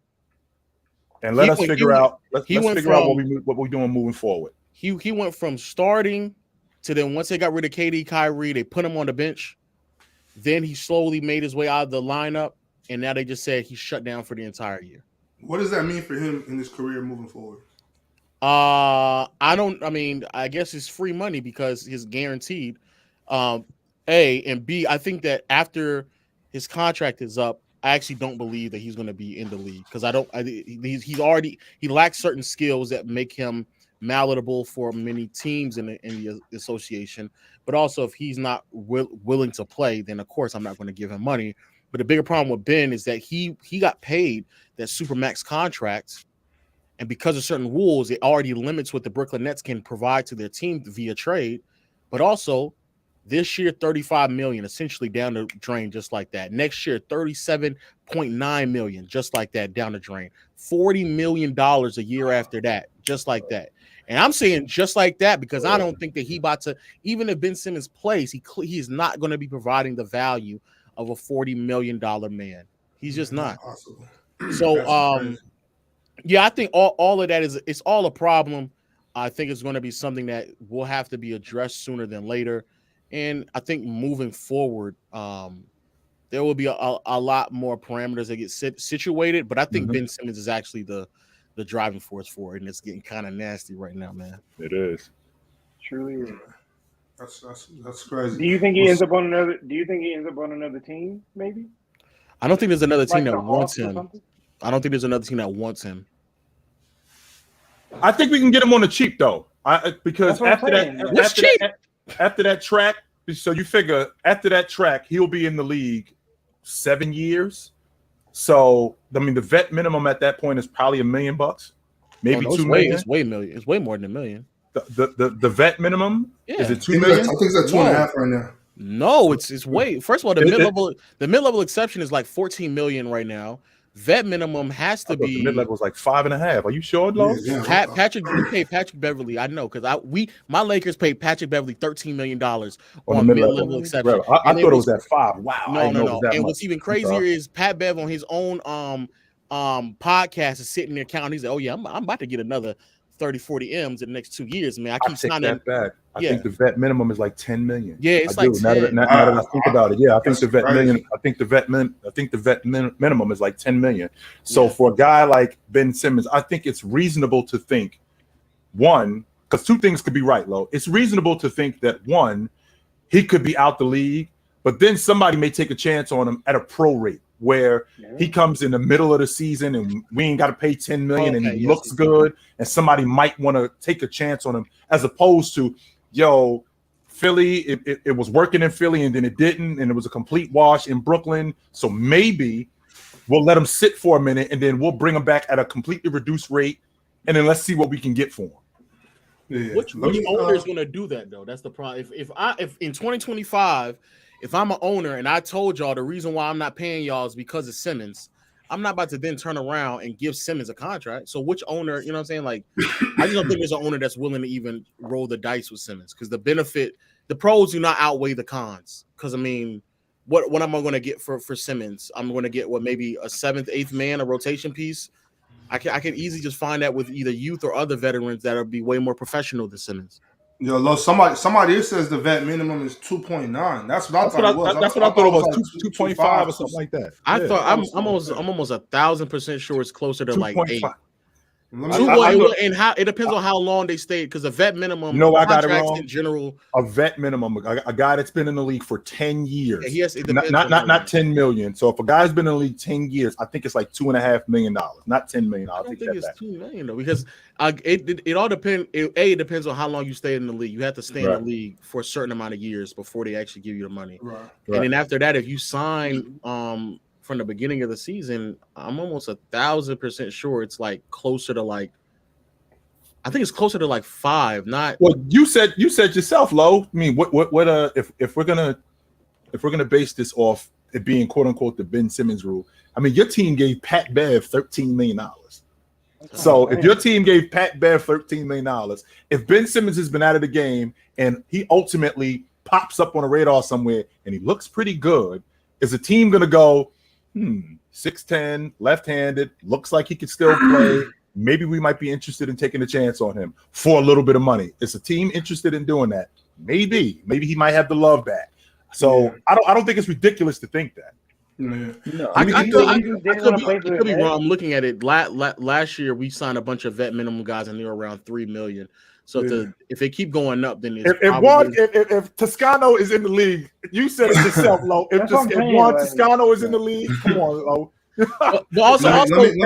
And let's figure out what we're doing moving forward. He went from starting to then once they got rid of KD, Kyrie, they put him on the bench. Then he slowly made his way out of the lineup, and now they just said he's shut down for the entire year. What does that mean for him in his career moving forward? I guess it's free money because he's guaranteed. A and B, I think that after his contract is up, I actually don't believe that he's going to be in the league because he lacks certain skills that make him malleable for many teams in the association. But also, if he's not willing to play, then of course I'm not going to give him money. But the bigger problem with Ben is that he got paid that Supermax contract, and because of certain rules, it already limits what the Brooklyn Nets can provide to their team via trade. But also, this year, $35 million, essentially down the drain, just like that. Next year, $37.9 million, just like that, down the drain. $40 million a year after that, just like that. And I'm saying just like that because I don't think that he about to, even if Ben Simmons plays, he is not going to be providing the value of a $40 million man. He's just not. So, I think all of that it's all a problem. I think it's going to be something that will have to be addressed sooner than later. And I think moving forward, there will be a lot more parameters that get situated. But I think Ben Simmons is actually the driving force for it, and it's getting kind of nasty right now, man. It is. Truly is. That's crazy. Do you think he ends up on another team? Maybe. I don't think there's another team that wants him. I don't think there's another team that wants him. I think we can get him on the cheap though, because after that track, so you figure after that track he'll be in the league 7 years. So I mean, the vet minimum at that point is probably $1 million, maybe $2 million. It's way million. It's way more than $1 million. The vet minimum is it $2 million? I think it's at 2.5 right now. No, it's way. First of all, the mid-level exception is like $14 million right now. Vet minimum has to be mid-level was like 5.5. Are you sure, Lo? Yeah. Patrick, we paid Patrick Beverly. I know because my Lakers paid Patrick Beverly $13 million on mid-level exception. I thought it was at 5. Wow. No. And what's even crazier is Pat Bev on his own podcast is sitting there counting. He's like, "Oh yeah, I'm about to get another 30-40 M's in the next 2 years, man. I keep signing that back. I think the vet minimum is like $10 million. Yeah, it's like 10. Now that I think about it, I think the vet million. I think the vet minimum is like $10 million. So for a guy like Ben Simmons, I think it's reasonable to think one, because two things could be right, Lo. It's reasonable to think that one, he could be out the league, but then somebody may take a chance on him at a pro rate. where he comes in the middle of the season and we ain't got to pay $10 million and he looks good and somebody might want to take a chance on him, as opposed to, yo, Philly, it was working in Philly and then it didn't, and it was a complete wash in Brooklyn. So maybe we'll let him sit for a minute and then we'll bring him back at a completely reduced rate, and then let's see what we can get for him. Yeah. Which owner is going to do that though? That's the problem. If in 2025, if I'm an owner and I told y'all the reason why I'm not paying y'all is because of Simmons, I'm not about to then turn around and give Simmons a contract. So which owner, you know what I'm saying? Like, I just don't think there's an owner that's willing to even roll the dice with Simmons, because the pros do not outweigh the cons. Because I mean, what am I going to get for Simmons? I'm going to get maybe a 7th, 8th man, a rotation piece. I can easily just find that with either youth or other veterans that'll be way more professional than Simmons. Yo, look, somebody here says the vet minimum is 2.9. That's what I thought it was. That's what I thought it was, 2.5 or something like that. I thought I'm almost 1,000% sure it's closer to like 8. It depends on how long they stayed, because the vet minimum. No, I got it wrong. In general, a vet minimum, a guy that's been in the league for 10 years. Yeah, not 10 million. So if a guy's been in the league 10 years, I think it's like $2.5 million, not $10 million. I don't think it's $2 million though, because it all depends. It depends on how long you stay in the league. You have to stay in the league for a certain amount of years before they actually give you the money. Right. And then after that, if you sign from the beginning of the season, I'm almost 1,000% sure it's like closer to like, I think it's closer to like 5. Not well. You said yourself, Lo. I mean, if we're gonna base this off it being quote unquote the Ben Simmons rule, I mean, your team gave Pat Bev $13 million. So if your team gave Pat Bev $13 million, if Ben Simmons has been out of the game and he ultimately pops up on a radar somewhere and he looks pretty good, is the team gonna go, 6'10", left-handed, looks like he could still play? Maybe we might be interested in taking a chance on him for a little bit of money. Is the team interested in doing that? Maybe he might have the love back. So I don't think it's ridiculous to think that. No, I could be wrong. I'm looking at it. Last year we signed a bunch of vet minimum guys and they were around 3 million. So if they keep going up, then if Toscano is in the league, you said it yourself, Lo. If Juan Toscano is in the league, come on, Lo. But also,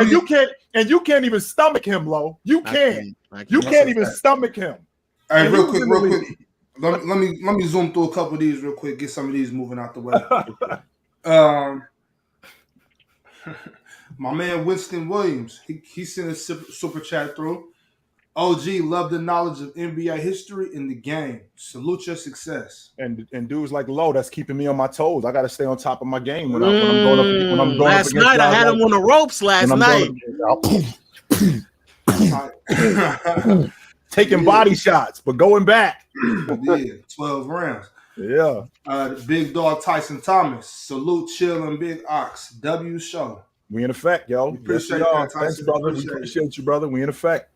you can't even stomach him, Lo. You can't even stomach him. All right, real quick. Let me zoom through a couple of these real quick. Get some of these moving out the way. My man Winston Williams, he sent a super chat through. OG, love the knowledge of NBA history in the game. Salute your success. And dudes like Lo, that's keeping me on my toes. I got to stay on top of my game when I'm going up. Last night I had him on the ropes. Taking body shots, but going back. Yeah, 12 rounds. Yeah. Big dog Tyson Thomas. Salute, Chill, and Big Ox. W show. We in effect, yo. Appreciate that, thanks, brother. We appreciate you, brother. We in effect.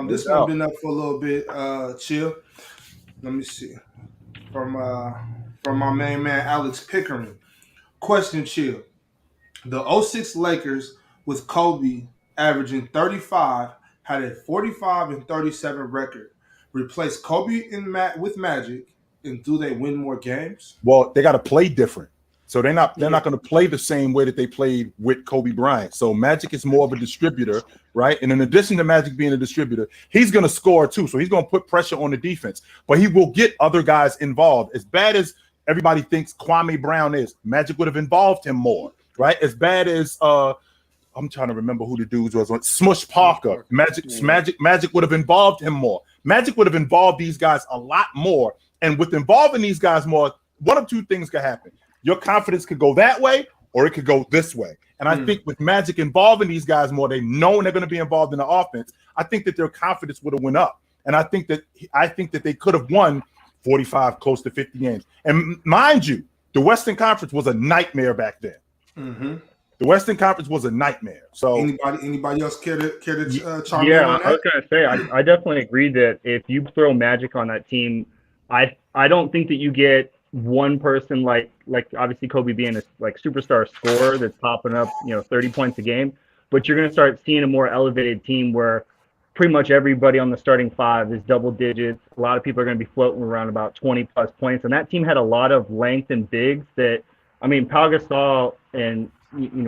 This one been up for a little bit. Chill. Let me see. From my main man Alex Pickering. Question, Chill. The 06 Lakers with Kobe averaging 35 had a 45 and 37 record. Replace Kobe with Magic, and do they win more games? Well, they got to play different. So they're not going to play the same way that they played with Kobe Bryant. So Magic is more of a distributor, right? And in addition to Magic being a distributor, he's going to score too. So he's going to put pressure on the defense, but he will get other guys involved. As bad as everybody thinks Kwame Brown is, Magic would have involved him more, right? As bad as I'm trying to remember who the dudes was on Smush Parker. Magic would have involved him more. Magic would have involved these guys a lot more. And with involving these guys more, one of two things could happen. Your confidence could go that way, or it could go this way. And I think with Magic involving these guys more, they know they're going to be involved in the offense. I think that their confidence would have went up. And I think that they could have won 45, close to 50 games. And mind you, the Western Conference was a nightmare back then. Mm-hmm. The Western Conference was a nightmare. So anybody else care to chime in Yeah, on that? I was gonna say I definitely agree that if you throw Magic on that team, I don't think that you get one person like obviously Kobe being a like superstar scorer that's popping up 30 points a game, but you're gonna start seeing a more elevated team where pretty much everybody on the starting five is double digits. A lot of people are going to be floating around about 20 plus points, and that team had a lot of length and bigs that I mean, Pau Gasol and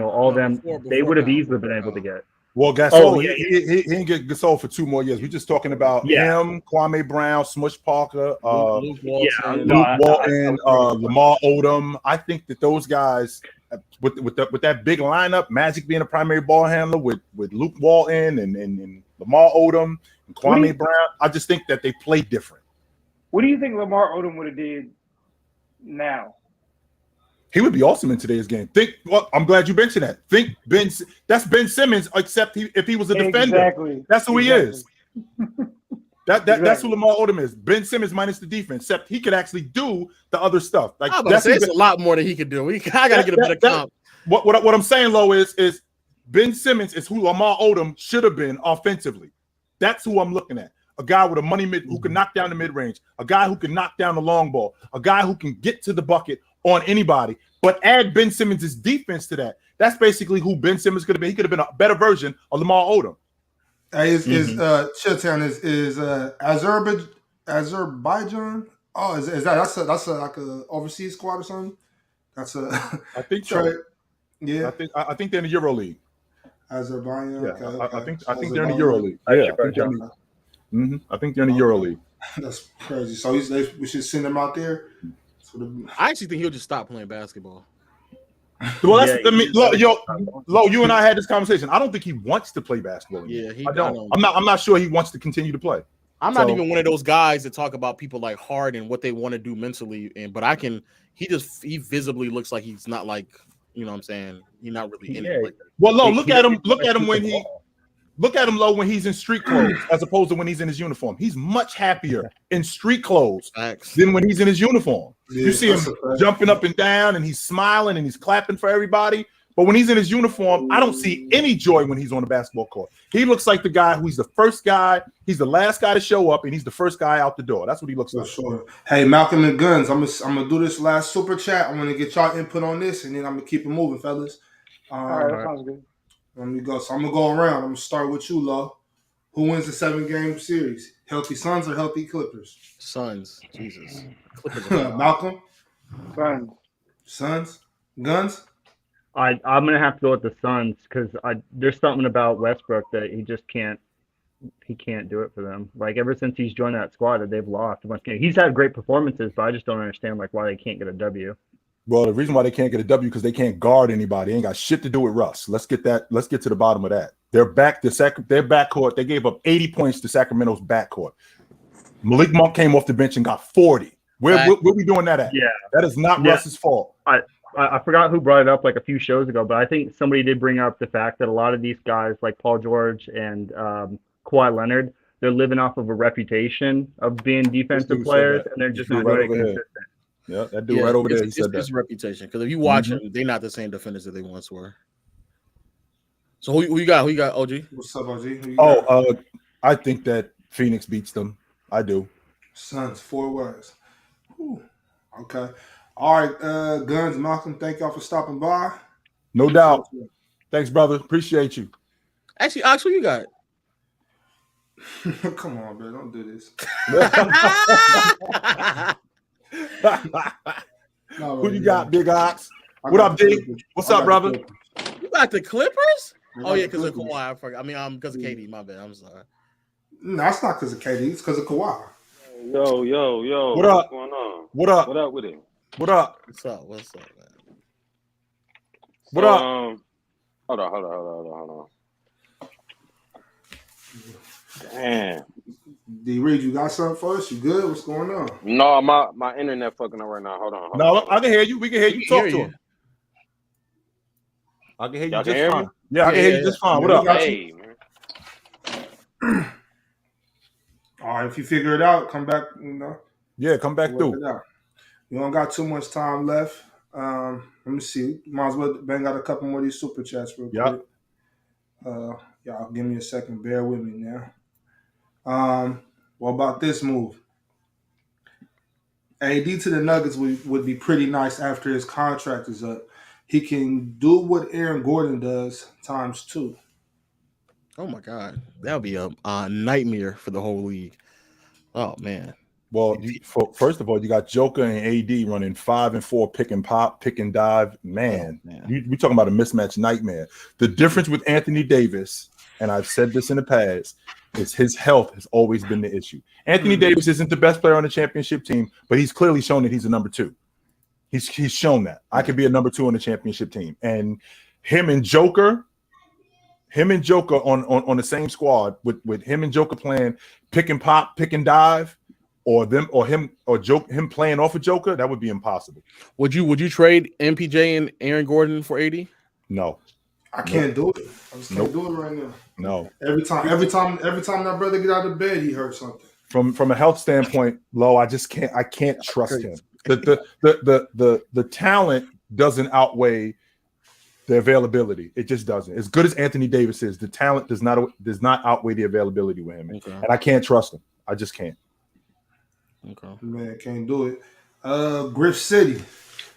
all them, they would have easily been able to get. Well, Gasol, he didn't get Gasol for 2 more years. We're just talking about him, Kwame Brown, Smush Parker, Luke Walton, Lamar Odom. I think that those guys, with that big lineup, Magic being a primary ball handler, with Luke Walton and Lamar Odom and Kwame Brown, I just think that they play different. What do you think Lamar Odom would have did now? He would be awesome in today's game. I'm glad you mentioned that. That's Ben Simmons, except if he was a defender. Exactly. That's who he is. That's who Lamar Odom is. Ben Simmons minus the defense, except he could actually do the other stuff. Like that's a lot more than he could do. I gotta get a better comp. What I'm saying, Lo, is Ben Simmons is who Lamar Odom should have been offensively. That's who I'm looking at. A guy with a money mid who can knock down the mid range, a guy who can knock down the long ball, a guy who can get to the bucket on anybody, but add Ben Simmons' defense to that. That's basically who Ben Simmons could have been. He could have been a better version of Lamar Odom. Chilltown is Azerbaijan? Oh, is that's like a overseas squad or something? That's a I think so. Yeah, I think they're in the Euro League. Azerbaijan. Yeah, okay. I think they're in the Euro League. Yeah, I think they're in the Euro League. That's crazy. So we should send him out there. I actually think he'll just stop playing basketball. Well, Lo, you and I had this conversation. I don't think he wants to play basketball anymore. Yeah, I don't. I'm not sure he wants to continue to play. I'm not even one of those guys that talk about people like Hard and what they want to do mentally. But he visibly looks like he's not like, you know what I'm saying? He's not really in it. Like that. Well, Lo, look at him Lo when he's in street clothes as opposed to when he's in his uniform. He's much happier in street clothes than when he's in his uniform. Yeah, you see him jumping up and down and he's smiling and he's clapping for everybody. But when he's in his uniform, I don't see any joy when he's on the basketball court. He looks like the guy who's the first guy, he's the last guy to show up, and he's the first guy out the door. That's what he looks like. Sure. Hey, Malcolm and Guns, I'm gonna do this last super chat. I'm gonna get y'all input on this, and then I'm gonna keep it moving, fellas. All right, that sounds good. Let me go. So I'm gonna go around. I'm gonna start with you, Lo. Who wins the 7-game series? Healthy Suns or healthy Clippers? Suns. Jesus. Clippers. Malcolm. Suns. Guns. I'm gonna have to go with the Suns because there's something about Westbrook that he just can't. He can't do it for them. Like ever since he's joined that squad, that they've lost a bunch of games. He's had great performances, but I just don't understand like why they can't get a W. Well, the reason why they can't get a W because they can't guard anybody. They ain't got shit to do with Russ. Let's get to the bottom of that. Their backcourt. They gave up 80 points to Sacramento's backcourt. Malik Monk came off the bench and got 40. Where we doing that at? Yeah, that is not Russ's fault. I forgot who brought it up like a few shows ago, but I think somebody did bring up the fact that a lot of these guys like Paul George and Kawhi Leonard, they're living off of a reputation of being defensive players, and they're just not very consistent. Yeah, that dude right over there. He said that. It's reputation because if you watch them, they're not the same defenders that they once were. So who you got? Who you got? OG. What's up, OG? I think that Phoenix beats them. I do. Suns 4 words. Okay. All right, Guns, Malcolm. Thank y'all for stopping by. No doubt. Thanks, brother. Appreciate you. Actually, Ox, who you got? Come on, bro. Don't do this. Who you got, Big Ox? What up, D? What's up, brother? You got the Clippers? Oh yeah, because of Kawhi. I forgot. I mean, because of KD. My bad. I'm sorry. No, it's not because of KD. It's because of Kawhi. Yo. What up? What's going on? What up? What up with it? What up? What's up, man? What up? Hold on. Damn. D Reed, you got something for us? You good? What's going on? No, my internet fucking up right now. Hold on. No, I can hear you. We can hear you. Talk to him. I can hear you just fine. Yeah, I can hear you just fine. What up? Hey, man. All right, if you figure it out, come back. Yeah, come back through. We don't got too much time left. Let me see. Might as well bang out a couple more of these super chats real quick. Y'all give me a second. Bear with me now. What about this move? AD to the Nuggets would be pretty nice after his contract is up. He can do what Aaron Gordon does ×2. Oh my God, that would be a nightmare for the whole league. Oh man. Well, first of all, you got Joker and AD running 5 and 4 pick and pop, pick and dive. Man, we talking about a mismatch nightmare. The difference with Anthony Davis, and I've said this in the past, is his health has always been the issue. Anthony Davis isn't the best player on the championship team, but he's clearly shown that he's a number 2. He's shown that I could be a number 2 on the championship team, and him and Joker on the same squad with him and Joker playing pick and pop, pick and dive. Or him playing off a Joker, that would be impossible. Would you trade MPJ and Aaron Gordon for AD? No, I can't do it. I just can't do it right now. No. Every time that brother get out of bed, he hurts something. From a health standpoint, Lo, I just can't. I can't trust him. The talent doesn't outweigh the availability. It just doesn't. As good as Anthony Davis is, the talent does not outweigh the availability with him, and I can't trust him. I just can't. Okay. Man, can't do it. Griff City.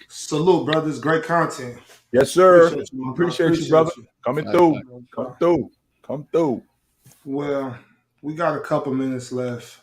Salute, brothers. Great content. Yes, sir. Appreciate you, brother. Coming through. Come through. Well, we got a couple minutes left.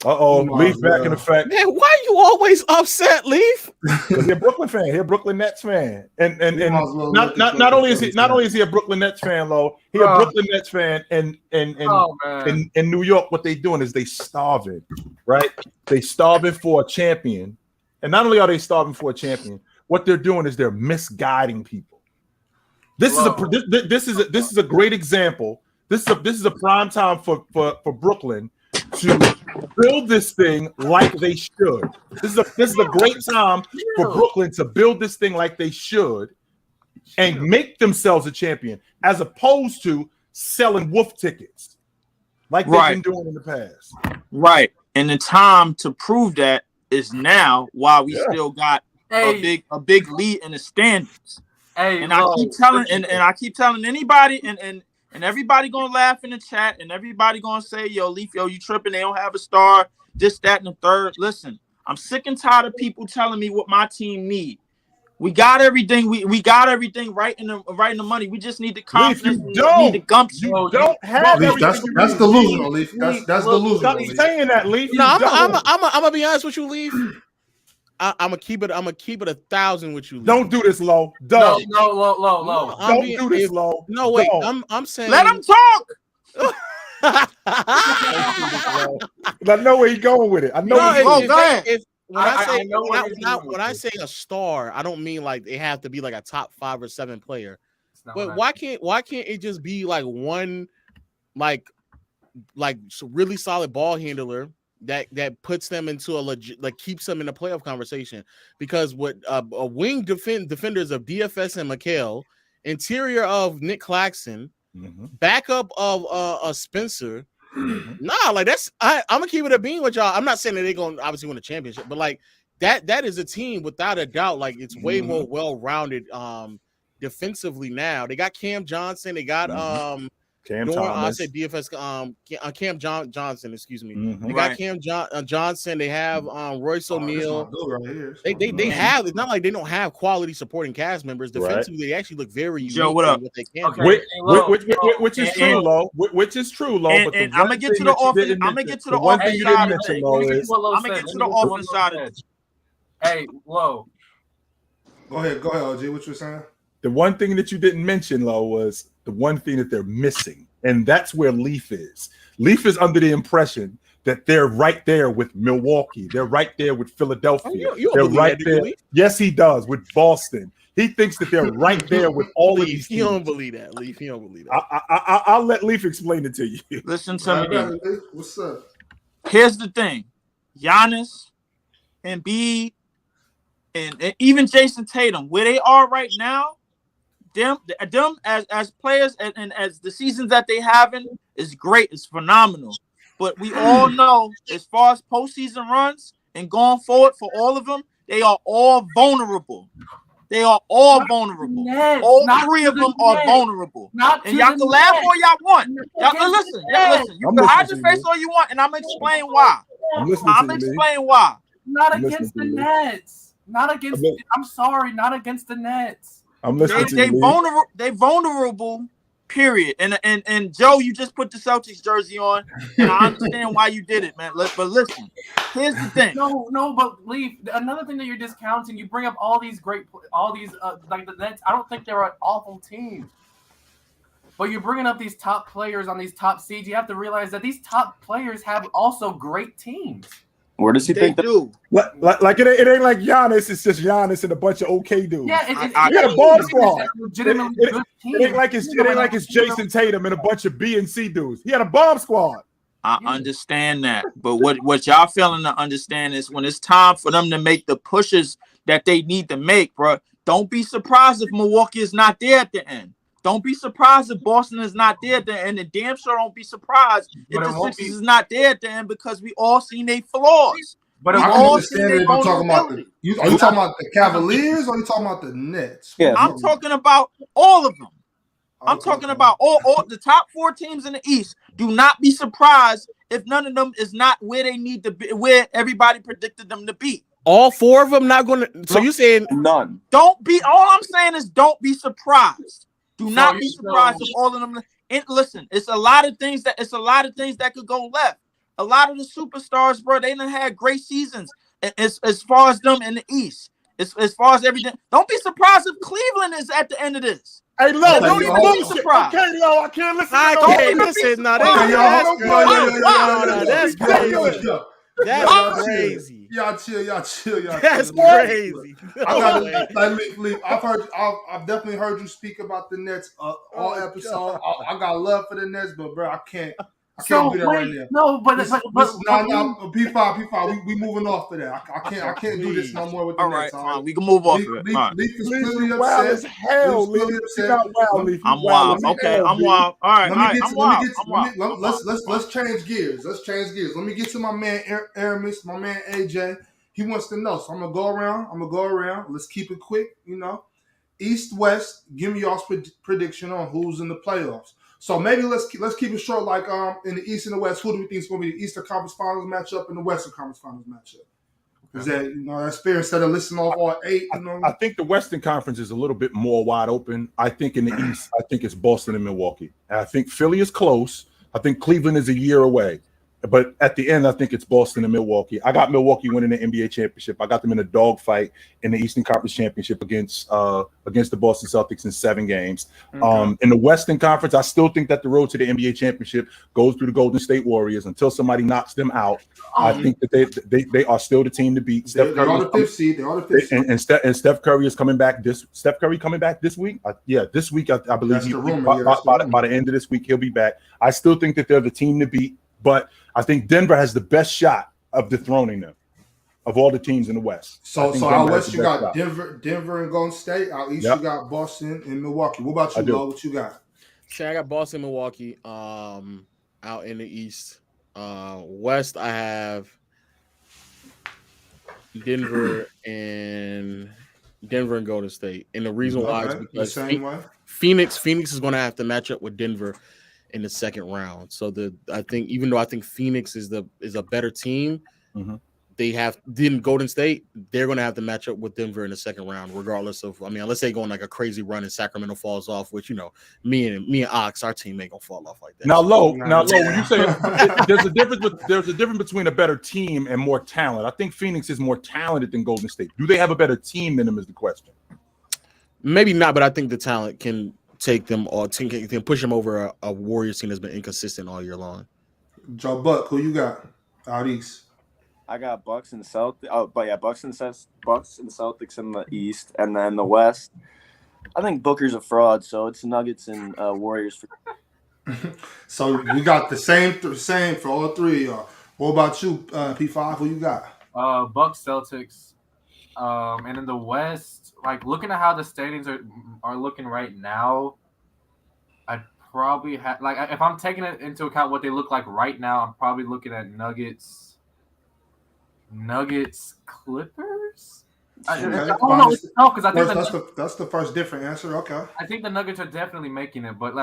Leaf back in effect. Man, why are you always upset, Leaf? Because he's a Brooklyn fan. He's a Brooklyn Nets fan. And not only is he a Brooklyn Nets fan, Lo, he's a Brooklyn Nets fan. And in New York, what they doing is they starving, right? They starving for a champion. And not only are they starving for a champion, what they're doing is they're misguiding people. This is a great example. This is a prime time for Brooklyn to build this thing like they should. This is a great time for Brooklyn to build this thing like they should and make themselves a champion, as opposed to selling wolf tickets like they've been doing in the past. Right. And the time to prove that is now, while we still got a big lead in the standings. And I keep telling anybody and everybody gonna laugh in the chat, and everybody gonna say, "Yo, Leaf, yo, you tripping? They don't have a star. This, that, and the third." Listen, I'm sick and tired of people telling me what my team need. We got everything. We got everything right in the money. We just need the confidence. Leaf, you need the gumption. You don't have Leaf, that's delusional, Leaf. That's delusional. Stop saying that, Leaf. No, I'm gonna be honest with you, Leaf. I'm gonna keep it 1,000 with you. Leaf. Don't do this, Lo. No. Don't do this, Lo. No, wait. Don't. I'm saying. Let him talk. I know where he's going with it. I know. When I say a star, I don't mean like they have to be like a top 5 or 7 player. But why can't it just be like one like really solid ball handler that puts them into a legit, like keeps them in a playoff conversation? Because what a wing defenders of DFS and McHale, interior of Nick Claxton, backup of Spencer. Nah, like that's I'm gonna keep it a bean with y'all. I'm not saying that they're gonna obviously win a championship, but like that is a team without a doubt. Like it's way more well-rounded defensively now. They got Cam Johnson, they got Cam Thomas. I Thomas. said DFS Cam Johnson, excuse me. They Right. got Cam Johnson, they have Royce O'Neal. They have, it's not like they don't have quality supporting cast members. Defensively, they actually look very unique. Joe, what up? in what they can do. Which is true, Lo. Which is true, Lo. And, But I'm gonna get to the offense. I'm gonna get to the offense side of it. I'm gonna get to the offense side of it. Hey, Lo. Go ahead, OG. What you were saying? The one thing that you didn't mention, Lo, was the one thing that they're missing, and that's where Leaf is. Leaf is under the impression that they're right there with Milwaukee. They're right there with Philadelphia. They're right there. Yes, he does with Boston. He thinks that they're right there with all of these teams. He don't believe that. Leaf, he don't believe that. I'll let Leaf explain it to you. Listen to me. What's up? Here's the thing: Giannis, Embiid, and even Jason Tatum, where they are right now, them as players and as the seasons that they having is great. It's phenomenal. But we all know, as far as postseason runs and going forward for all of them, they are all vulnerable. They are all vulnerable. All three of them are vulnerable. And y'all can laugh all y'all want. Y'all listen. You can hide your face all you want, and I'm gonna explain why. I'm gonna explain why. Not against the Nets. Not against. I'm sorry, not against the Nets. I'm listening to you. They vulnerable Period. And Joe, you just put the Celtics jersey on, and I understand why you did it, man. But listen, here's the thing. No, but Leaf, another thing that you're discounting, you bring up all these like the Nets. I don't think they're an awful team. But you're bringing up these top players on these top seeds. You have to realize that these top players have also great teams. Where does he think they do? Like it ain't like Giannis. It's just Giannis and a bunch of okay dudes. Yeah, he got a bomb squad. It ain't like it's Jason Tatum and a bunch of B and C dudes. He had a bomb squad. I understand that, but what y'all failing to understand is when it's time for them to make the pushes that they need to make, bro. Don't be surprised if Milwaukee is not there at the end. Don't be surprised if Boston is not there at the end, and damn sure don't be surprised if the Sixers is not there at the end because we all seen their flaws. But I can understand if you're talking about are you talking about the Cavaliers or are you talking about the Nets? Yeah, I'm talking about all of them. I'm talking about all the top 4 teams in the East. Do not be surprised if none of them is not where they need to be, where everybody predicted them to be. All 4 of them not going to. So you saying none? Don't be. All I'm saying is don't be surprised. Do not be surprised if all of them. And listen, it's a lot of things that could go left. A lot of the superstars, bro, they done had great seasons. As far as them in the East, as far as everything. Don't be surprised if Cleveland is at the end of this. Hey, Lo, don't even be surprised. Okay, Lo, I can't listen. I can't listen. No, that's crazy. That's crazy. Y'all chill. That's crazy. I've definitely heard you speak about the Nets all episode. I got love for the Nets, but bro, I can't do that right now. No, but P5. We moving off of that. I can't do this no more with the Nets. All right, we can move off of it. Leaf is clearly upset. I'm wild. Okay, I'm wild. All right, I'm wild. Let's change gears. Let me get to my man Aramis, my man AJ. He wants to know, so I'm gonna go around. Let's keep it quick. East West. Give me y'all's prediction on who's in the playoffs. So maybe let's keep it short. Like in the East and the West, who do we think is going to be the Eastern Conference Finals matchup and the Western Conference Finals matchup? Is that that's fair instead of listing off all 8? I think the Western Conference is a little bit more wide open. I think in the East, I think it's Boston and Milwaukee. And I think Philly is close. I think Cleveland is a year away. But at the end, I think it's Boston and Milwaukee. I got Milwaukee winning the NBA championship. I got them in a dogfight in the Eastern Conference championship against the Boston Celtics in 7 games. Okay. In the Western Conference, I still think that the road to the NBA championship goes through the Golden State Warriors until somebody knocks them out. I think that they are still the team to beat. They're on the 5th seed. And Steph Curry is coming back. Steph Curry coming back this week? This week, I believe by the end of this week, he'll be back. I still think that they're the team to beat. But I think Denver has the best shot of dethroning them of all the teams in the West. So out West, you got Denver and Golden State. Out East, you got Boston and Milwaukee. What about you, Lo? What you got? So I got Boston, Milwaukee out in the East. West, I have Denver and Golden State. And the reason why is because Phoenix is going to have to match up with Denver in the second round. So I think even though I think Phoenix is a better team, Golden State, they're going to have to match up with Denver in the second round, regardless of, unless they go on like a crazy run and Sacramento falls off, which, me and Ox, our team ain't going to fall off like that. Now, Lo, when you say there's a difference between a better team and more talent. I think Phoenix is more talented than Golden State. Do they have a better team than them is the question. Maybe not, but I think the talent can take them or can push them over a Warriors team that's been inconsistent all year long. Joe Buck, who you got out East? I got Bucks and Celtics. Oh, but yeah, Bucks and Celtics in the East, and then the West. I think Booker's a fraud, so it's Nuggets and Warriors. So we got the same for all 3 of y'all. What about you, P5? Who you got? Bucks, Celtics, and in the West. Like looking at how the standings are looking right now, I'd probably have if I'm taking it into account what they look like right now, I'm probably looking at Nuggets, Clippers. I don't know. It's tough because I think that's the first different answer. Okay. I think the Nuggets are definitely making it, but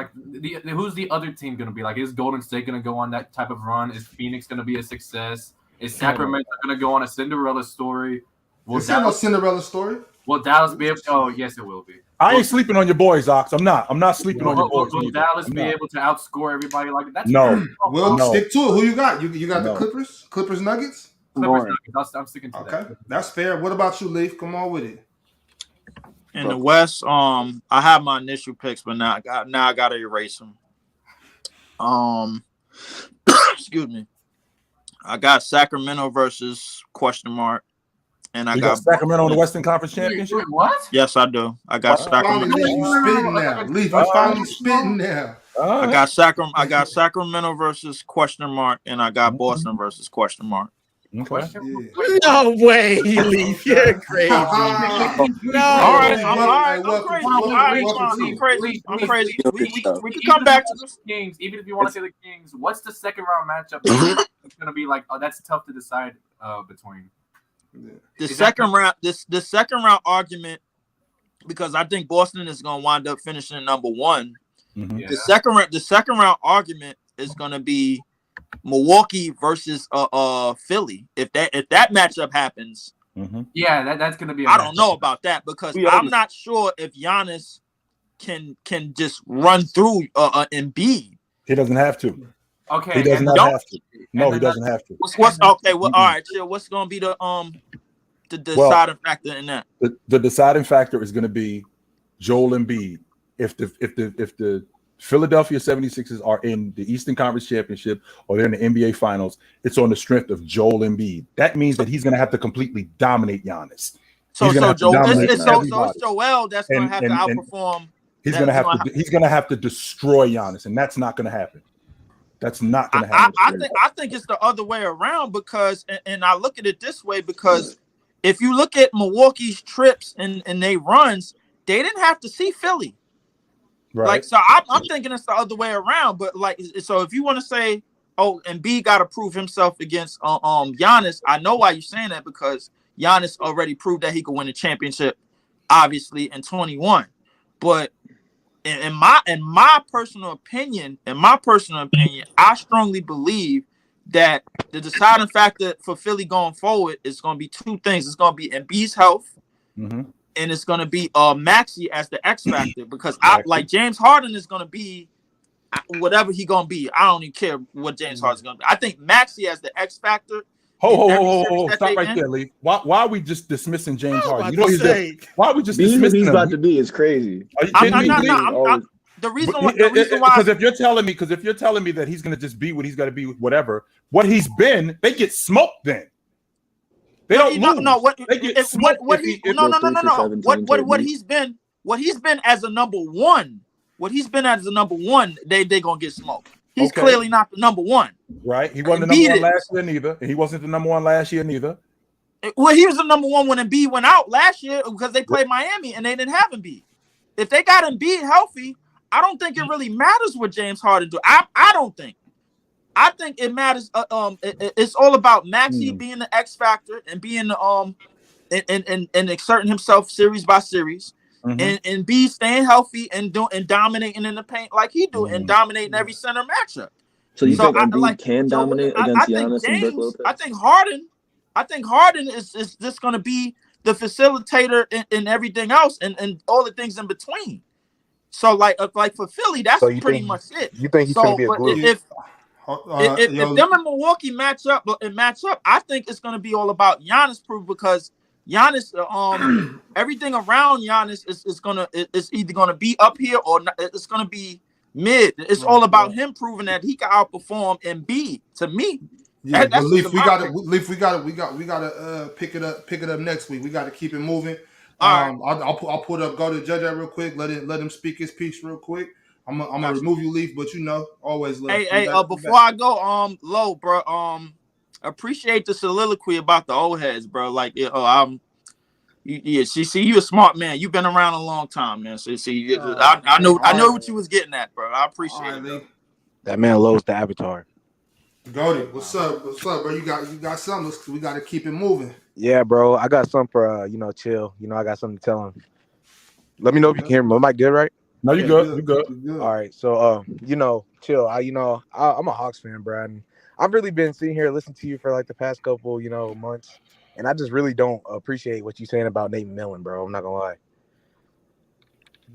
who's the other team going to be? Is Golden State going to go on that type of run? Is Phoenix going to be a success? Is Sacramento going to go on a Cinderella story? Is there no Cinderella story? Will Dallas be able? Oh, yes, it will be. I ain't sleeping on your boys, Ox. I'm not sleeping on your boys. Will Dallas be able to outscore everybody like that? No. Well, stick to it. Who you got? You got the Clippers? Clippers Nuggets? I'm sticking to that. Okay, that's fair. What about you, Leaf? Come on with it. In the West, I have my initial picks, but now I gotta erase them. Excuse me. I got Sacramento versus ? And I got Sacramento in the Western Conference Championship. What? Yes, I do. I got Sacramento. Leaf, you spitting now. Leaf, you finally spitting now. I got Sacramento versus ? And I got Boston versus ? Okay. No way, Leaf. You're crazy. No. All right, I'm crazy. I'm crazy. We can come back to this. Kings. Even if you want to say the Kings, what's the second round matchup? It's gonna be like, that's tough to decide between. The second round argument, because I think Boston is gonna wind up finishing number one. Mm-hmm. Yeah. The second round argument is gonna be Milwaukee versus Philly. If that matchup happens, yeah, that's gonna be. I don't know about that because I'm not sure if Giannis can just run through Embiid. He doesn't have to. Okay, he does not have to. No, he doesn't have to. What's okay? Well, all right, chill. What's gonna be the deciding factor in that? The deciding factor is gonna be Joel Embiid. If the Philadelphia 76ers are in the Eastern Conference Championship or they're in the NBA Finals, it's on the strength of Joel Embiid. That means that he's going to have to completely dominate Giannis. So it's Joel that's going to have to outperform. He's going to have to destroy Giannis, and that's not going to happen. That's not going to happen. I think it's the other way around because, and I look at it this way because if you look at Milwaukee's trips and they runs, they didn't have to see Philly. Right. Like, so I'm thinking it's the other way around. But like, so if you want to say, oh, Embiid got to prove himself against Giannis, I know why you're saying that because Giannis already proved that he could win a championship, obviously in 21. But in my personal opinion, I strongly believe that the deciding factor for Philly going forward is going to be two things. It's going to be Embiid's health. Mm-hmm. And it's going to be Maxey as the X factor because I like James Harden is going to be whatever he going to be. I don't even care what James Harden's going to be. I think Maxey as the X factor. Ho, stop right there, Lee. Why are we just dismissing James Harden? You know why are we just dismissing he's him? about to be is crazy. The reason why because if you're telling me that he's going to just be what he's got to be with whatever what he's been, they get smoked then. They don't lose. No. What he's been as a number one. What he's been as a number one, they gonna get smoked. He's clearly not the number one. Right. He wasn't the number one last year neither. And he wasn't the number one last year neither. Well, he was the number one when Embiid went out last year because they played Miami and they didn't have Embiid. If they got Embiid healthy, I don't think it really matters what James Harden do. I don't think. I think it matters. It's all about Maxey being the X factor and being and exerting himself series by series, and B staying healthy and dominating in the paint like he do and dominating every center matchup. So you think Embiid can dominate against Giannis and Brook Lopez? I think Harden is just going to be the facilitator and everything else and all the things in between. So like for Philly, that's pretty much it. You think he's going to be a glue? If them and Milwaukee match up, I think it's going to be all about Giannis proof because Giannis, everything around Giannis is either going to be up here or not, it's going to be mid. It's all about him proving that he can outperform Embiid. To me, yeah. But Leaf, we got to pick it up next week. We got to keep it moving. I'll put up. Go to JJ real quick. Let him speak his piece real quick. I'm gonna remove you, Leaf, but always love. Hey, before I go, low, bro, appreciate the soliloquy about the old heads, bro. Like, you a smart man. You've been around a long time, man. So, I know what you was getting at, bro. I appreciate it. Bro. That man Lowe's the avatar. Goldie, what's up, bro? You got something? We got to keep it moving. Yeah, bro. I got something for Chill. I got something to tell him. Let me know if you can hear me. Am I good, right? No, you're good. You're good. All right. So, Chill. I'm a Hawks fan, bro. And I've really been sitting here listening to you for like the past couple, months. And I just really don't appreciate what you're saying about Nate McMillan, bro. I'm not gonna lie.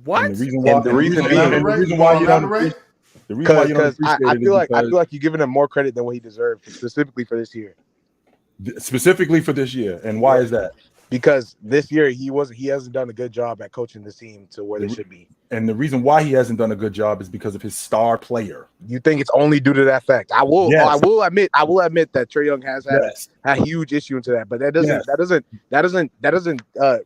What? And the reason why, the reason why you don't appreciate because I it feel is like you're giving him more credit than what he deserved, specifically for this year. Specifically for this year, and why is that? Because this year he hasn't done a good job at coaching the team to where they should be. And the reason why he hasn't done a good job is because of his star player. You think it's only due to that fact? I will admit that Trae Young has had a huge issue into that, but that doesn't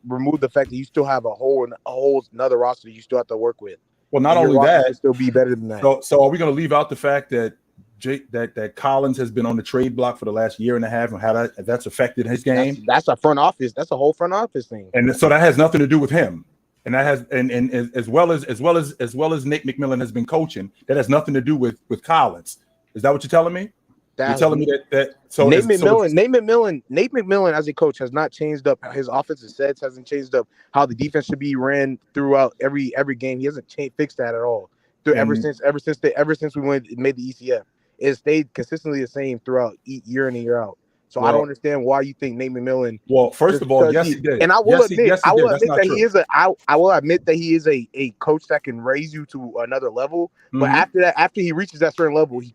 remove the fact that you still have a whole another roster that you still have to work with. Well, not only that, still be better than that. So are we going to leave out the fact that that Collins has been on the trade block for the last year and a half, and how that's affected his game? That's a front office. That's a whole front office thing. And so that has nothing to do with him. And that has, and as well as Nate McMillan has been coaching, that has nothing to do with Collins. Is that what you're telling me? You're telling me that so Nate McMillan as a coach has not changed up his offensive sets, hasn't changed up how the defense should be ran throughout every game. He hasn't fixed that at all. Ever since we made the ECF, it stayed consistently the same throughout year in and year out. So I don't understand why you think Nate McMillan. Well, first of all, yes, he did. And I will admit that he is a coach that can raise you to another level. Mm-hmm. But after he reaches that certain level, he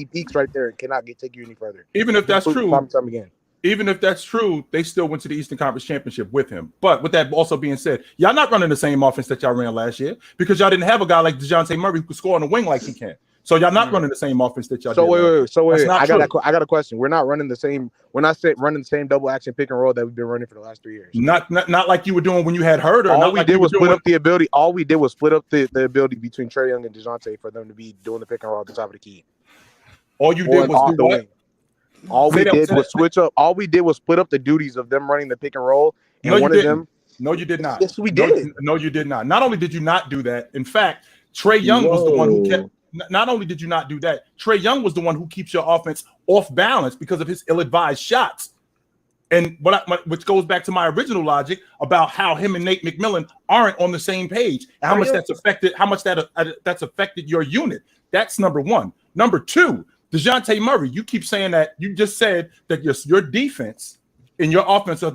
peaks right there and cannot take you any further. Even if that's true, time again. Even if that's true, they still went to the Eastern Conference Championship with him. But with that also being said, y'all not running the same offense that y'all ran last year because y'all didn't have a guy like DeJounte Murray who could score on the wing like he can. So y'all not running the same offense that y'all did. So wait. I got a question. We're not running the same. We're not running the same double action pick and roll that we've been running for the last 3 years. Not like you were doing when you had Herder. All we did was split up the ability. All we did was split up the ability between Trae Young and DeJounte for them to be doing the pick and roll at the top of the key. All you did was do what? All we did was switch up. All we did was split up the duties of them running the pick and roll. And No, you did not. Yes, we did. No, you did not. Not only did you not do that, in fact, Trae Young was the one who kept. Not only did you not do that, Trae Young was the one who keeps your offense off balance because of his ill-advised shots. And which goes back to my original logic about how him and Nate McMillan aren't on the same page and how much that's affected your unit. That's number one. Number two, DeJounte Murray, you keep saying that you just said that your defense and your offense are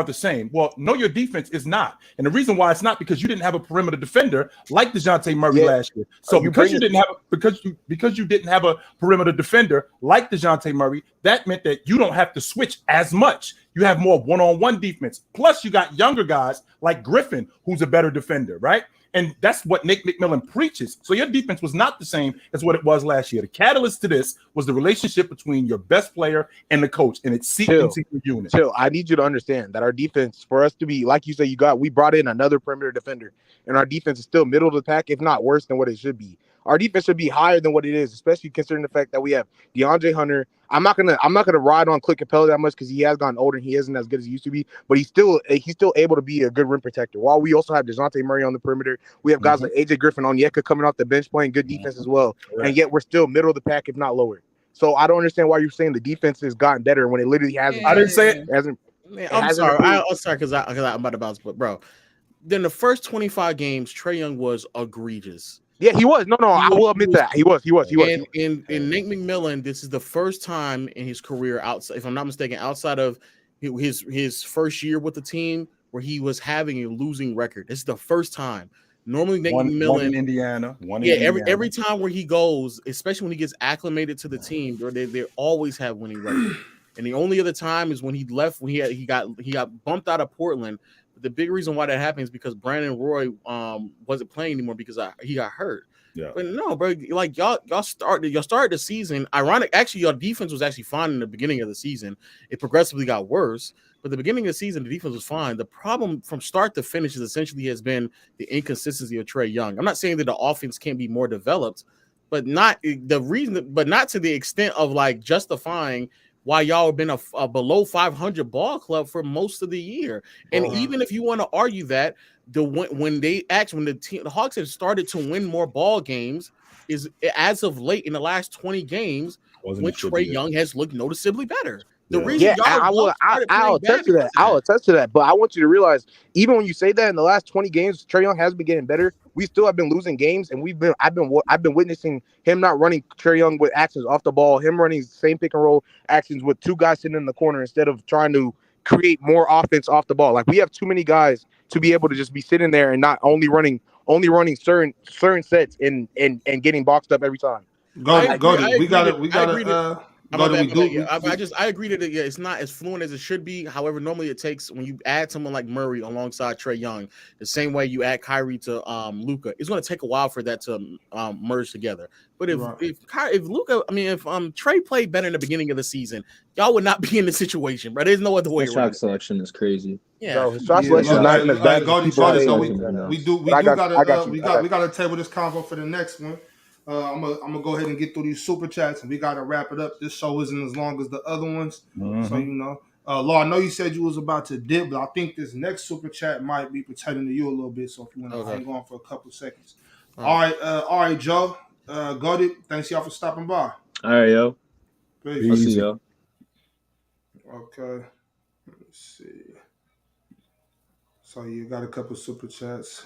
the same. Well, no, your defense is not. And the reason why it's not because you didn't have a perimeter defender like DeJounte Murray last year. So because you didn't have a perimeter defender like DeJounte Murray, that meant that you don't have to switch as much. You have more one-on-one defense. Plus, you got younger guys like Griffin, who's a better defender, right? And that's what Nate McMillan preaches. So your defense was not the same as what it was last year. The catalyst to this was the relationship between your best player and the coach, and it's seeped into your unit. I need you to understand that our defense, for us to be, like you say, we brought in another perimeter defender, and our defense is still middle of the pack, if not worse than what it should be. Our defense should be higher than what it is, especially considering the fact that we have DeAndre Hunter. I'm not gonna ride on Clint Capella that much because he has gotten older and he isn't as good as he used to be. But he's still able to be a good rim protector. While we also have DeJounte Murray on the perimeter, we have guys like AJ Griffin, Onyeka coming off the bench playing good defense as well. Right. And yet we're still middle of the pack, if not lower. So I don't understand why you're saying the defense has gotten better when it literally hasn't. I didn't say it. I'm sorry because I'm about to bounce, but bro, then the first 25 games, Trae Young was egregious. Yeah, he was. No, I will admit that. He was. And Nate McMillan, this is the first time in his career, outside, if I'm not mistaken, outside of his first year with the team where he was having a losing record. This is the first time. Normally, Nate McMillan, one in Indiana. Every time where he goes, especially when he gets acclimated to the team, they always have winning record. And the only other time is when he left, when he got bumped out of Portland. But the big reason why that happened is because Brandon Roy wasn't playing anymore because he got hurt. Yeah. But no, bro, like y'all started the season. Actually, your defense was actually fine in the beginning of the season. It progressively got worse. But the beginning of the season, the defense was fine. The problem from start to finish essentially has been the inconsistency of Trae Young. I'm not saying that the offense can't be more developed, but not to the extent of like justifying why y'all have been a below 500 ball club for most of the year. And even if you want to argue that when the Hawks have started to win more ball games is as of late in the last 20 games when Trae Young has looked noticeably better. The reason I'll attest to that. I'll attest to that. But I want you to realize, even when you say that, in the last 20 games, Trae Young has been getting better. We still have been losing games, and I've been witnessing him not running Trae Young with actions off the ball, him running the same pick and roll actions with two guys sitting in the corner instead of trying to create more offense off the ball. Like, we have too many guys to be able to just be sitting there and not only running certain sets and getting boxed up every time. I agree that it's not as fluent as it should be. However, normally it takes, when you add someone like Murray alongside Trae Young, the same way you add Kyrie to Luka, it's going to take a while for that to merge together. But if Trae played better in the beginning of the season, y'all would not be in this situation, right? There's no other way. His shot selection is crazy. Yeah, his shot selection is not as bad as we gotta table this convo for the next one. I'm gonna go ahead and get through these super chats, and we gotta wrap it up. This show isn't as long as the other ones, so you know. Law, I know you said you was about to dip, but I think this next super chat might be pertaining to you a little bit. So if you want to hang on for a couple seconds, all right, Joe, got it. Thanks y'all for stopping by. All right, yo. Peace. I'll see y'all. Okay, let me see. So you got a couple super chats.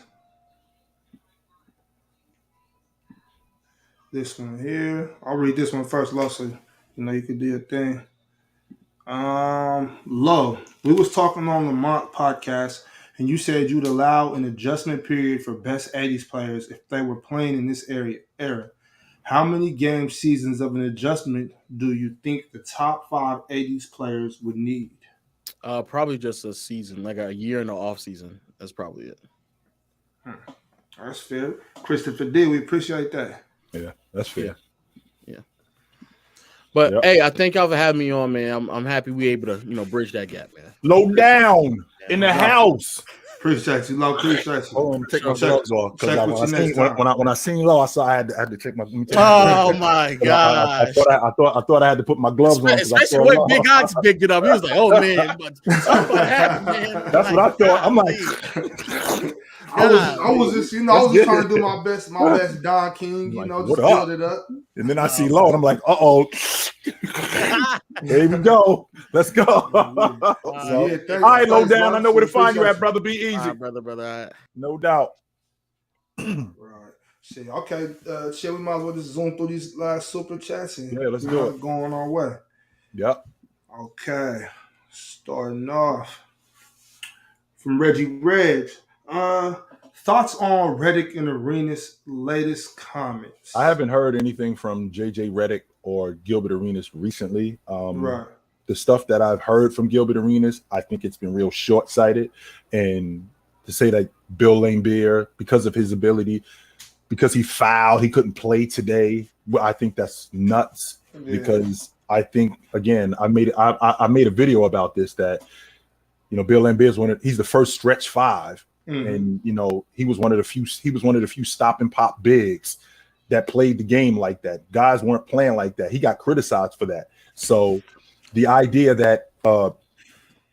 This one here. I'll read this one first, Lo, so you know you can do your thing. Lo, we was talking on the Lamont podcast, and you said you'd allow an adjustment period for best 80s players if they were playing in this era. How many game seasons of an adjustment do you think the top 5 80s players would need? Probably just a season, like a year in the off season. That's probably it. That's fair. Christopher D, we appreciate that. Yeah, that's fair. Yeah. But hey, I thank y'all for having me on, man. I'm happy we able to, bridge that gap, man. Low down in the house. Appreciate you, Lo. Appreciate you. Oh, I'm taking my gloves off because when I seen Lo, I saw I had to check my. Oh my gosh! I thought I had to put my gloves on. Especially when Big Ox picked it up, he was like, "Oh man, something happened, man." That's what I thought. I'm like. I was just trying to do my best Don King, just build it up. And then I see Lo, and I'm like, "Uh-oh, here we go, let's go." All right, Low down. I know where to find you at, brother. Be easy, brother. No doubt. Right. Shit. Okay. Shit. We might as well just zoom through these last super chats and let's do it. Going our way. Yep. Okay. Starting off from Reggie Reg. Thoughts on Redick and Arenas' latest comments? I haven't heard anything from JJ Redick or Gilbert Arenas recently. Right. The stuff that I've heard from Gilbert Arenas, I think it's been real short-sighted. And to say that Bill Laimbeer, because of his ability, because he fouled, he couldn't play today, well, I think that's nuts. Yeah. Because I think, again, I made a video about this, that Bill Laimbeer he's the first stretch 5. And he was one of the few stop and pop bigs that played the game like that. Guys weren't playing like that. He got criticized for that. So the idea that Bill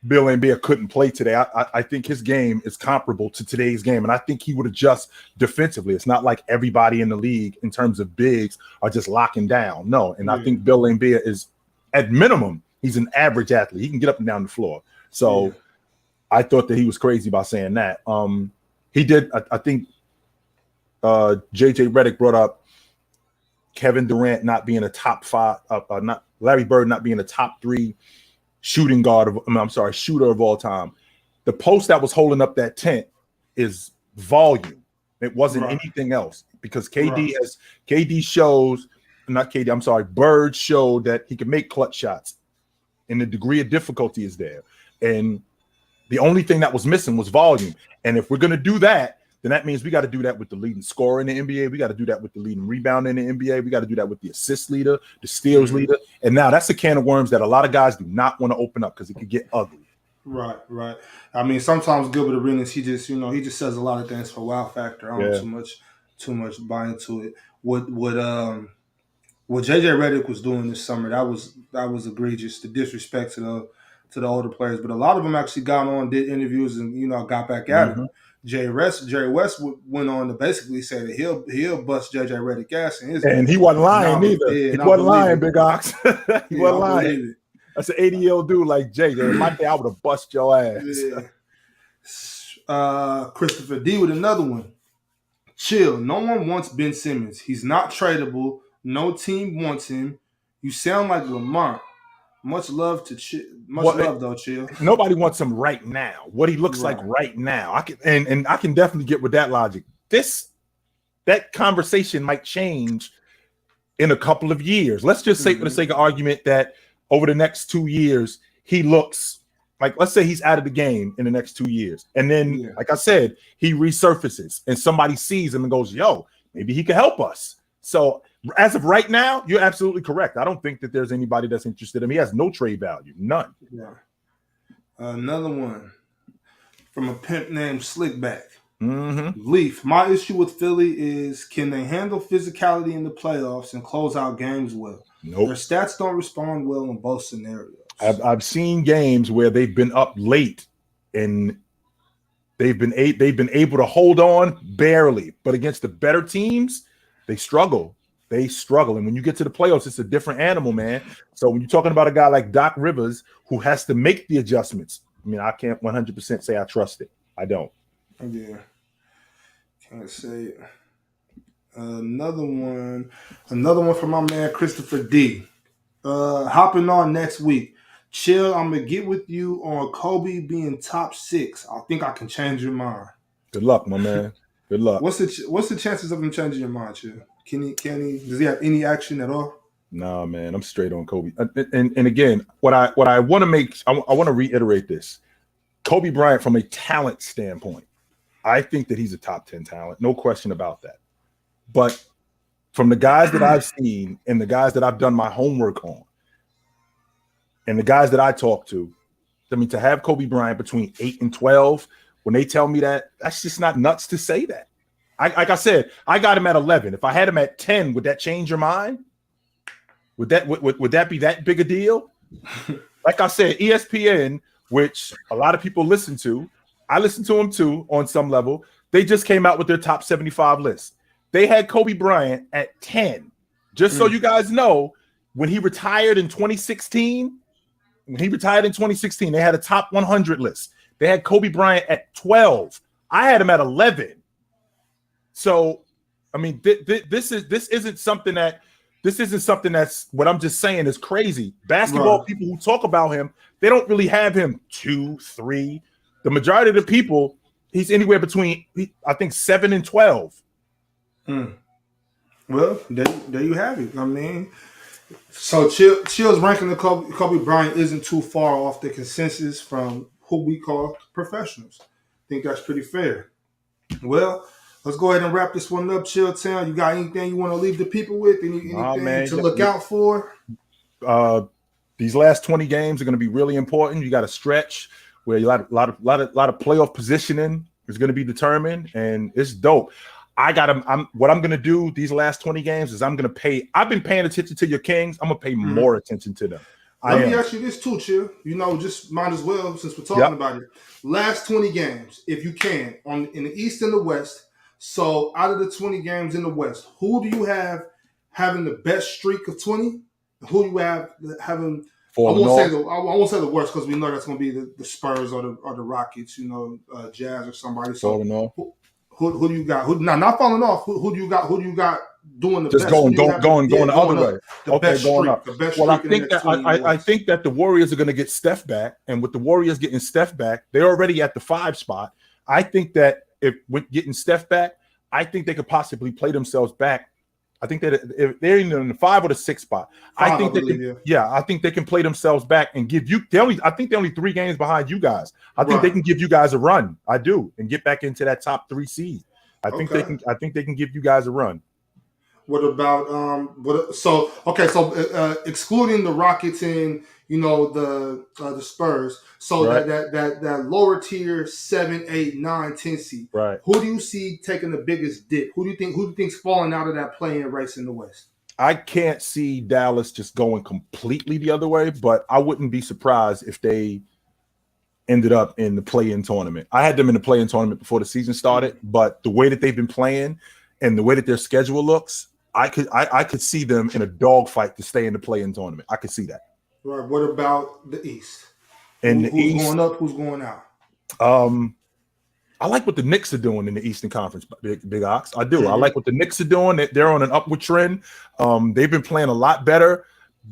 Laimbeer couldn't play today, I think his game is comparable to today's game, and I think he would adjust defensively. It's not like everybody in the league in terms of bigs are just locking down. No, and I think Bill Laimbeer is, at minimum, he's an average athlete. He can get up and down the floor. So. Yeah. I thought that he was crazy by saying that. He did. I think JJ Redick brought up Kevin Durant not being a top 5, not Larry Bird not being a top 3 shooter of all time. The post that was holding up that tent is volume. It wasn't anything else, because Bird showed that he could make clutch shots, and the degree of difficulty is there. And the only thing that was missing was volume. And if we're going to do that, then that means we got to do that with the leading scorer in the NBA. We got to do that with the leading rebounder in the NBA. We got to do that with the assist leader, the steals leader. And now that's a can of worms that a lot of guys do not want to open up, because it could get ugly. Right. I mean, sometimes Gilbert Arenas, he just says a lot of things for wow factor. I don't too much buy into it. What JJ Redick was doing this summer, that was egregious. The disrespect to the older players, but a lot of them actually got on, did interviews, and got back at him. Jerry West went on to basically say that he'll bust JJ Redick ass in his and he wasn't lying either. He wasn't lying, Big Ox. He wasn't lying. That's an 80-year-old dude like Jay. In my day, I would have bust your ass. Yeah. Christopher D with another one. Chill. No one wants Ben Simmons. He's not tradable. No team wants him. You sound like Lamar. Much love to love though, Chill. Nobody wants him right now. What he looks like right now. I can definitely get with that logic. That conversation might change in a couple of years. Let's just say, for the sake of argument, that over the next 2 years, he looks like, let's say he's out of the game in the next 2 years. And then, like I said, he resurfaces and somebody sees him and goes, yo, maybe he can help us. So as of right now, you're absolutely correct. I don't think that there's anybody that's interested in him. He has no trade value, none. Yeah. Another one from a pimp named Slickback. Leaf. My issue with Philly is, can they handle physicality in the playoffs and close out games well? Nope. Their stats don't respond well in both scenarios. I've seen games where they've been up late and they've been able to hold on barely, but against the better teams, they struggle. And when you get to the playoffs, it's a different animal, man. So when you're talking about a guy like Doc Rivers who has to make the adjustments, I mean, I can't 100% say I trust it. I don't. Yeah, can't say it. Another one from my man Christopher D. Hopping on next week. Chill, I'm gonna get with you on Kobe being top 6. I think I can change your mind. Good luck, my man. Good luck. What's the chances of him changing your mind, Chill? Can he? Does he have any action at all? Nah, man, I'm straight on Kobe. And again, what I want to make, I want to reiterate this. Kobe Bryant, from a talent standpoint, I think that he's a top 10 talent, no question about that. But from the guys that I've seen and the guys that I've done my homework on, and the guys that I talk to, I mean, to have Kobe Bryant between 8 and 12, when they tell me that, that's just not nuts to say that. Like I said, I got him at 11. If I had him at 10, would that change your mind? Would that be that big a deal? Like I said, ESPN, which a lot of people listen to, I listen to them too on some level. They just came out with their top 75 list. They had Kobe Bryant at 10. Just so you guys know, when he retired in 2016, they had a top 100 list. They had Kobe Bryant at 12. I had him at 11. So, I mean, this isn't something that's what I'm just saying is crazy. Basketball people who talk about him, they don't really have him 2, 3. The majority of the people, he's anywhere between, I think, 7 and 12. Well, there you have it. I mean, so Chill's ranking of Kobe Bryant isn't too far off the consensus from who we call professionals. I think that's pretty fair. Well, let's go ahead and wrap this one up, Chill Town. You got anything you want to leave the people with? Anything to look out for? These last 20 games are going to be really important. You got to stretch where a lot of playoff positioning is going to be determined, and it's dope. What I'm going to do these last 20 games is I've been paying attention to your Kings. I'm going to pay more attention to them. Let me ask you this too, Chill. Just might as well, since we're talking about it. Last 20 games, if you can, in the East and the West. So out of the 20 games in the West, who do you have having the best streak of 20? Who do you have having? I won't say the worst, because we know that's going to be the Spurs or the Rockets, Jazz or somebody. So who do you got? Not falling off. Who do you got? Who do you got doing the just best? Going the other way. Okay, going up. Well, I think that the Warriors are going to get Steph back, and with the Warriors getting Steph back, they're already at the 5 spot. I think that with getting Steph back, I think they could possibly play themselves back. I think that if they're in the 5 or the 6 spot, I think they can play themselves back and give you. I think they're only 3 games behind you guys. I think they can give you guys a run. I do, and get back into that top 3 seed. I think they can give you guys a run. What about excluding the Rockets and the Spurs, so that lower tier 7, 8, 9, 10 seed. Right. Who do you see taking the biggest dip? Who do you think's falling out of that play-in race in the West? I can't see Dallas just going completely the other way, but I wouldn't be surprised if they ended up in the play-in tournament. I had them in the play-in tournament before the season started, but the way that they've been playing and the way that their schedule looks, I could see them in a dogfight to stay in the play-in tournament. I could see that. Right. What about the East? And who's going up? Who's going out? I like what the Knicks are doing in the Eastern Conference, Big Ox. I do. I like what the Knicks are doing. They're on an upward trend. They've been playing a lot better.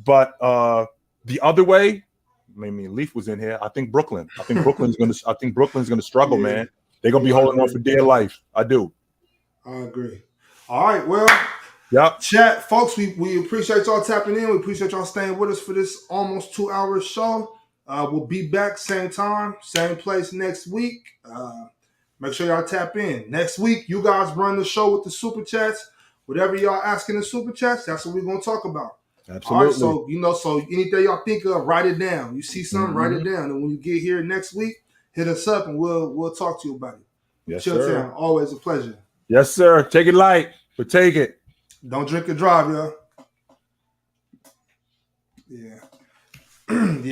But the other way, I mean, Leaf was in here. I think Brooklyn's gonna struggle, man. They're gonna be holding on for dear life. I do. I agree. All right. Well, chat, folks. We appreciate y'all tapping in. We appreciate y'all staying with us for this almost 2-hour show. We'll be back same time, same place next week. Make sure y'all tap in. Next week, you guys run the show with the super chats. Whatever y'all asking in the super chats, that's what we're gonna talk about. Absolutely. All right, so anything y'all think of, write it down. You see something, write it down. And when you get here next week, hit us up and we'll talk to you about it. Yes, Chill sir. Town, always a pleasure. Yes, sir. Take it light, but take it. Don't drink and drive, y'all. Yeah. Yeah.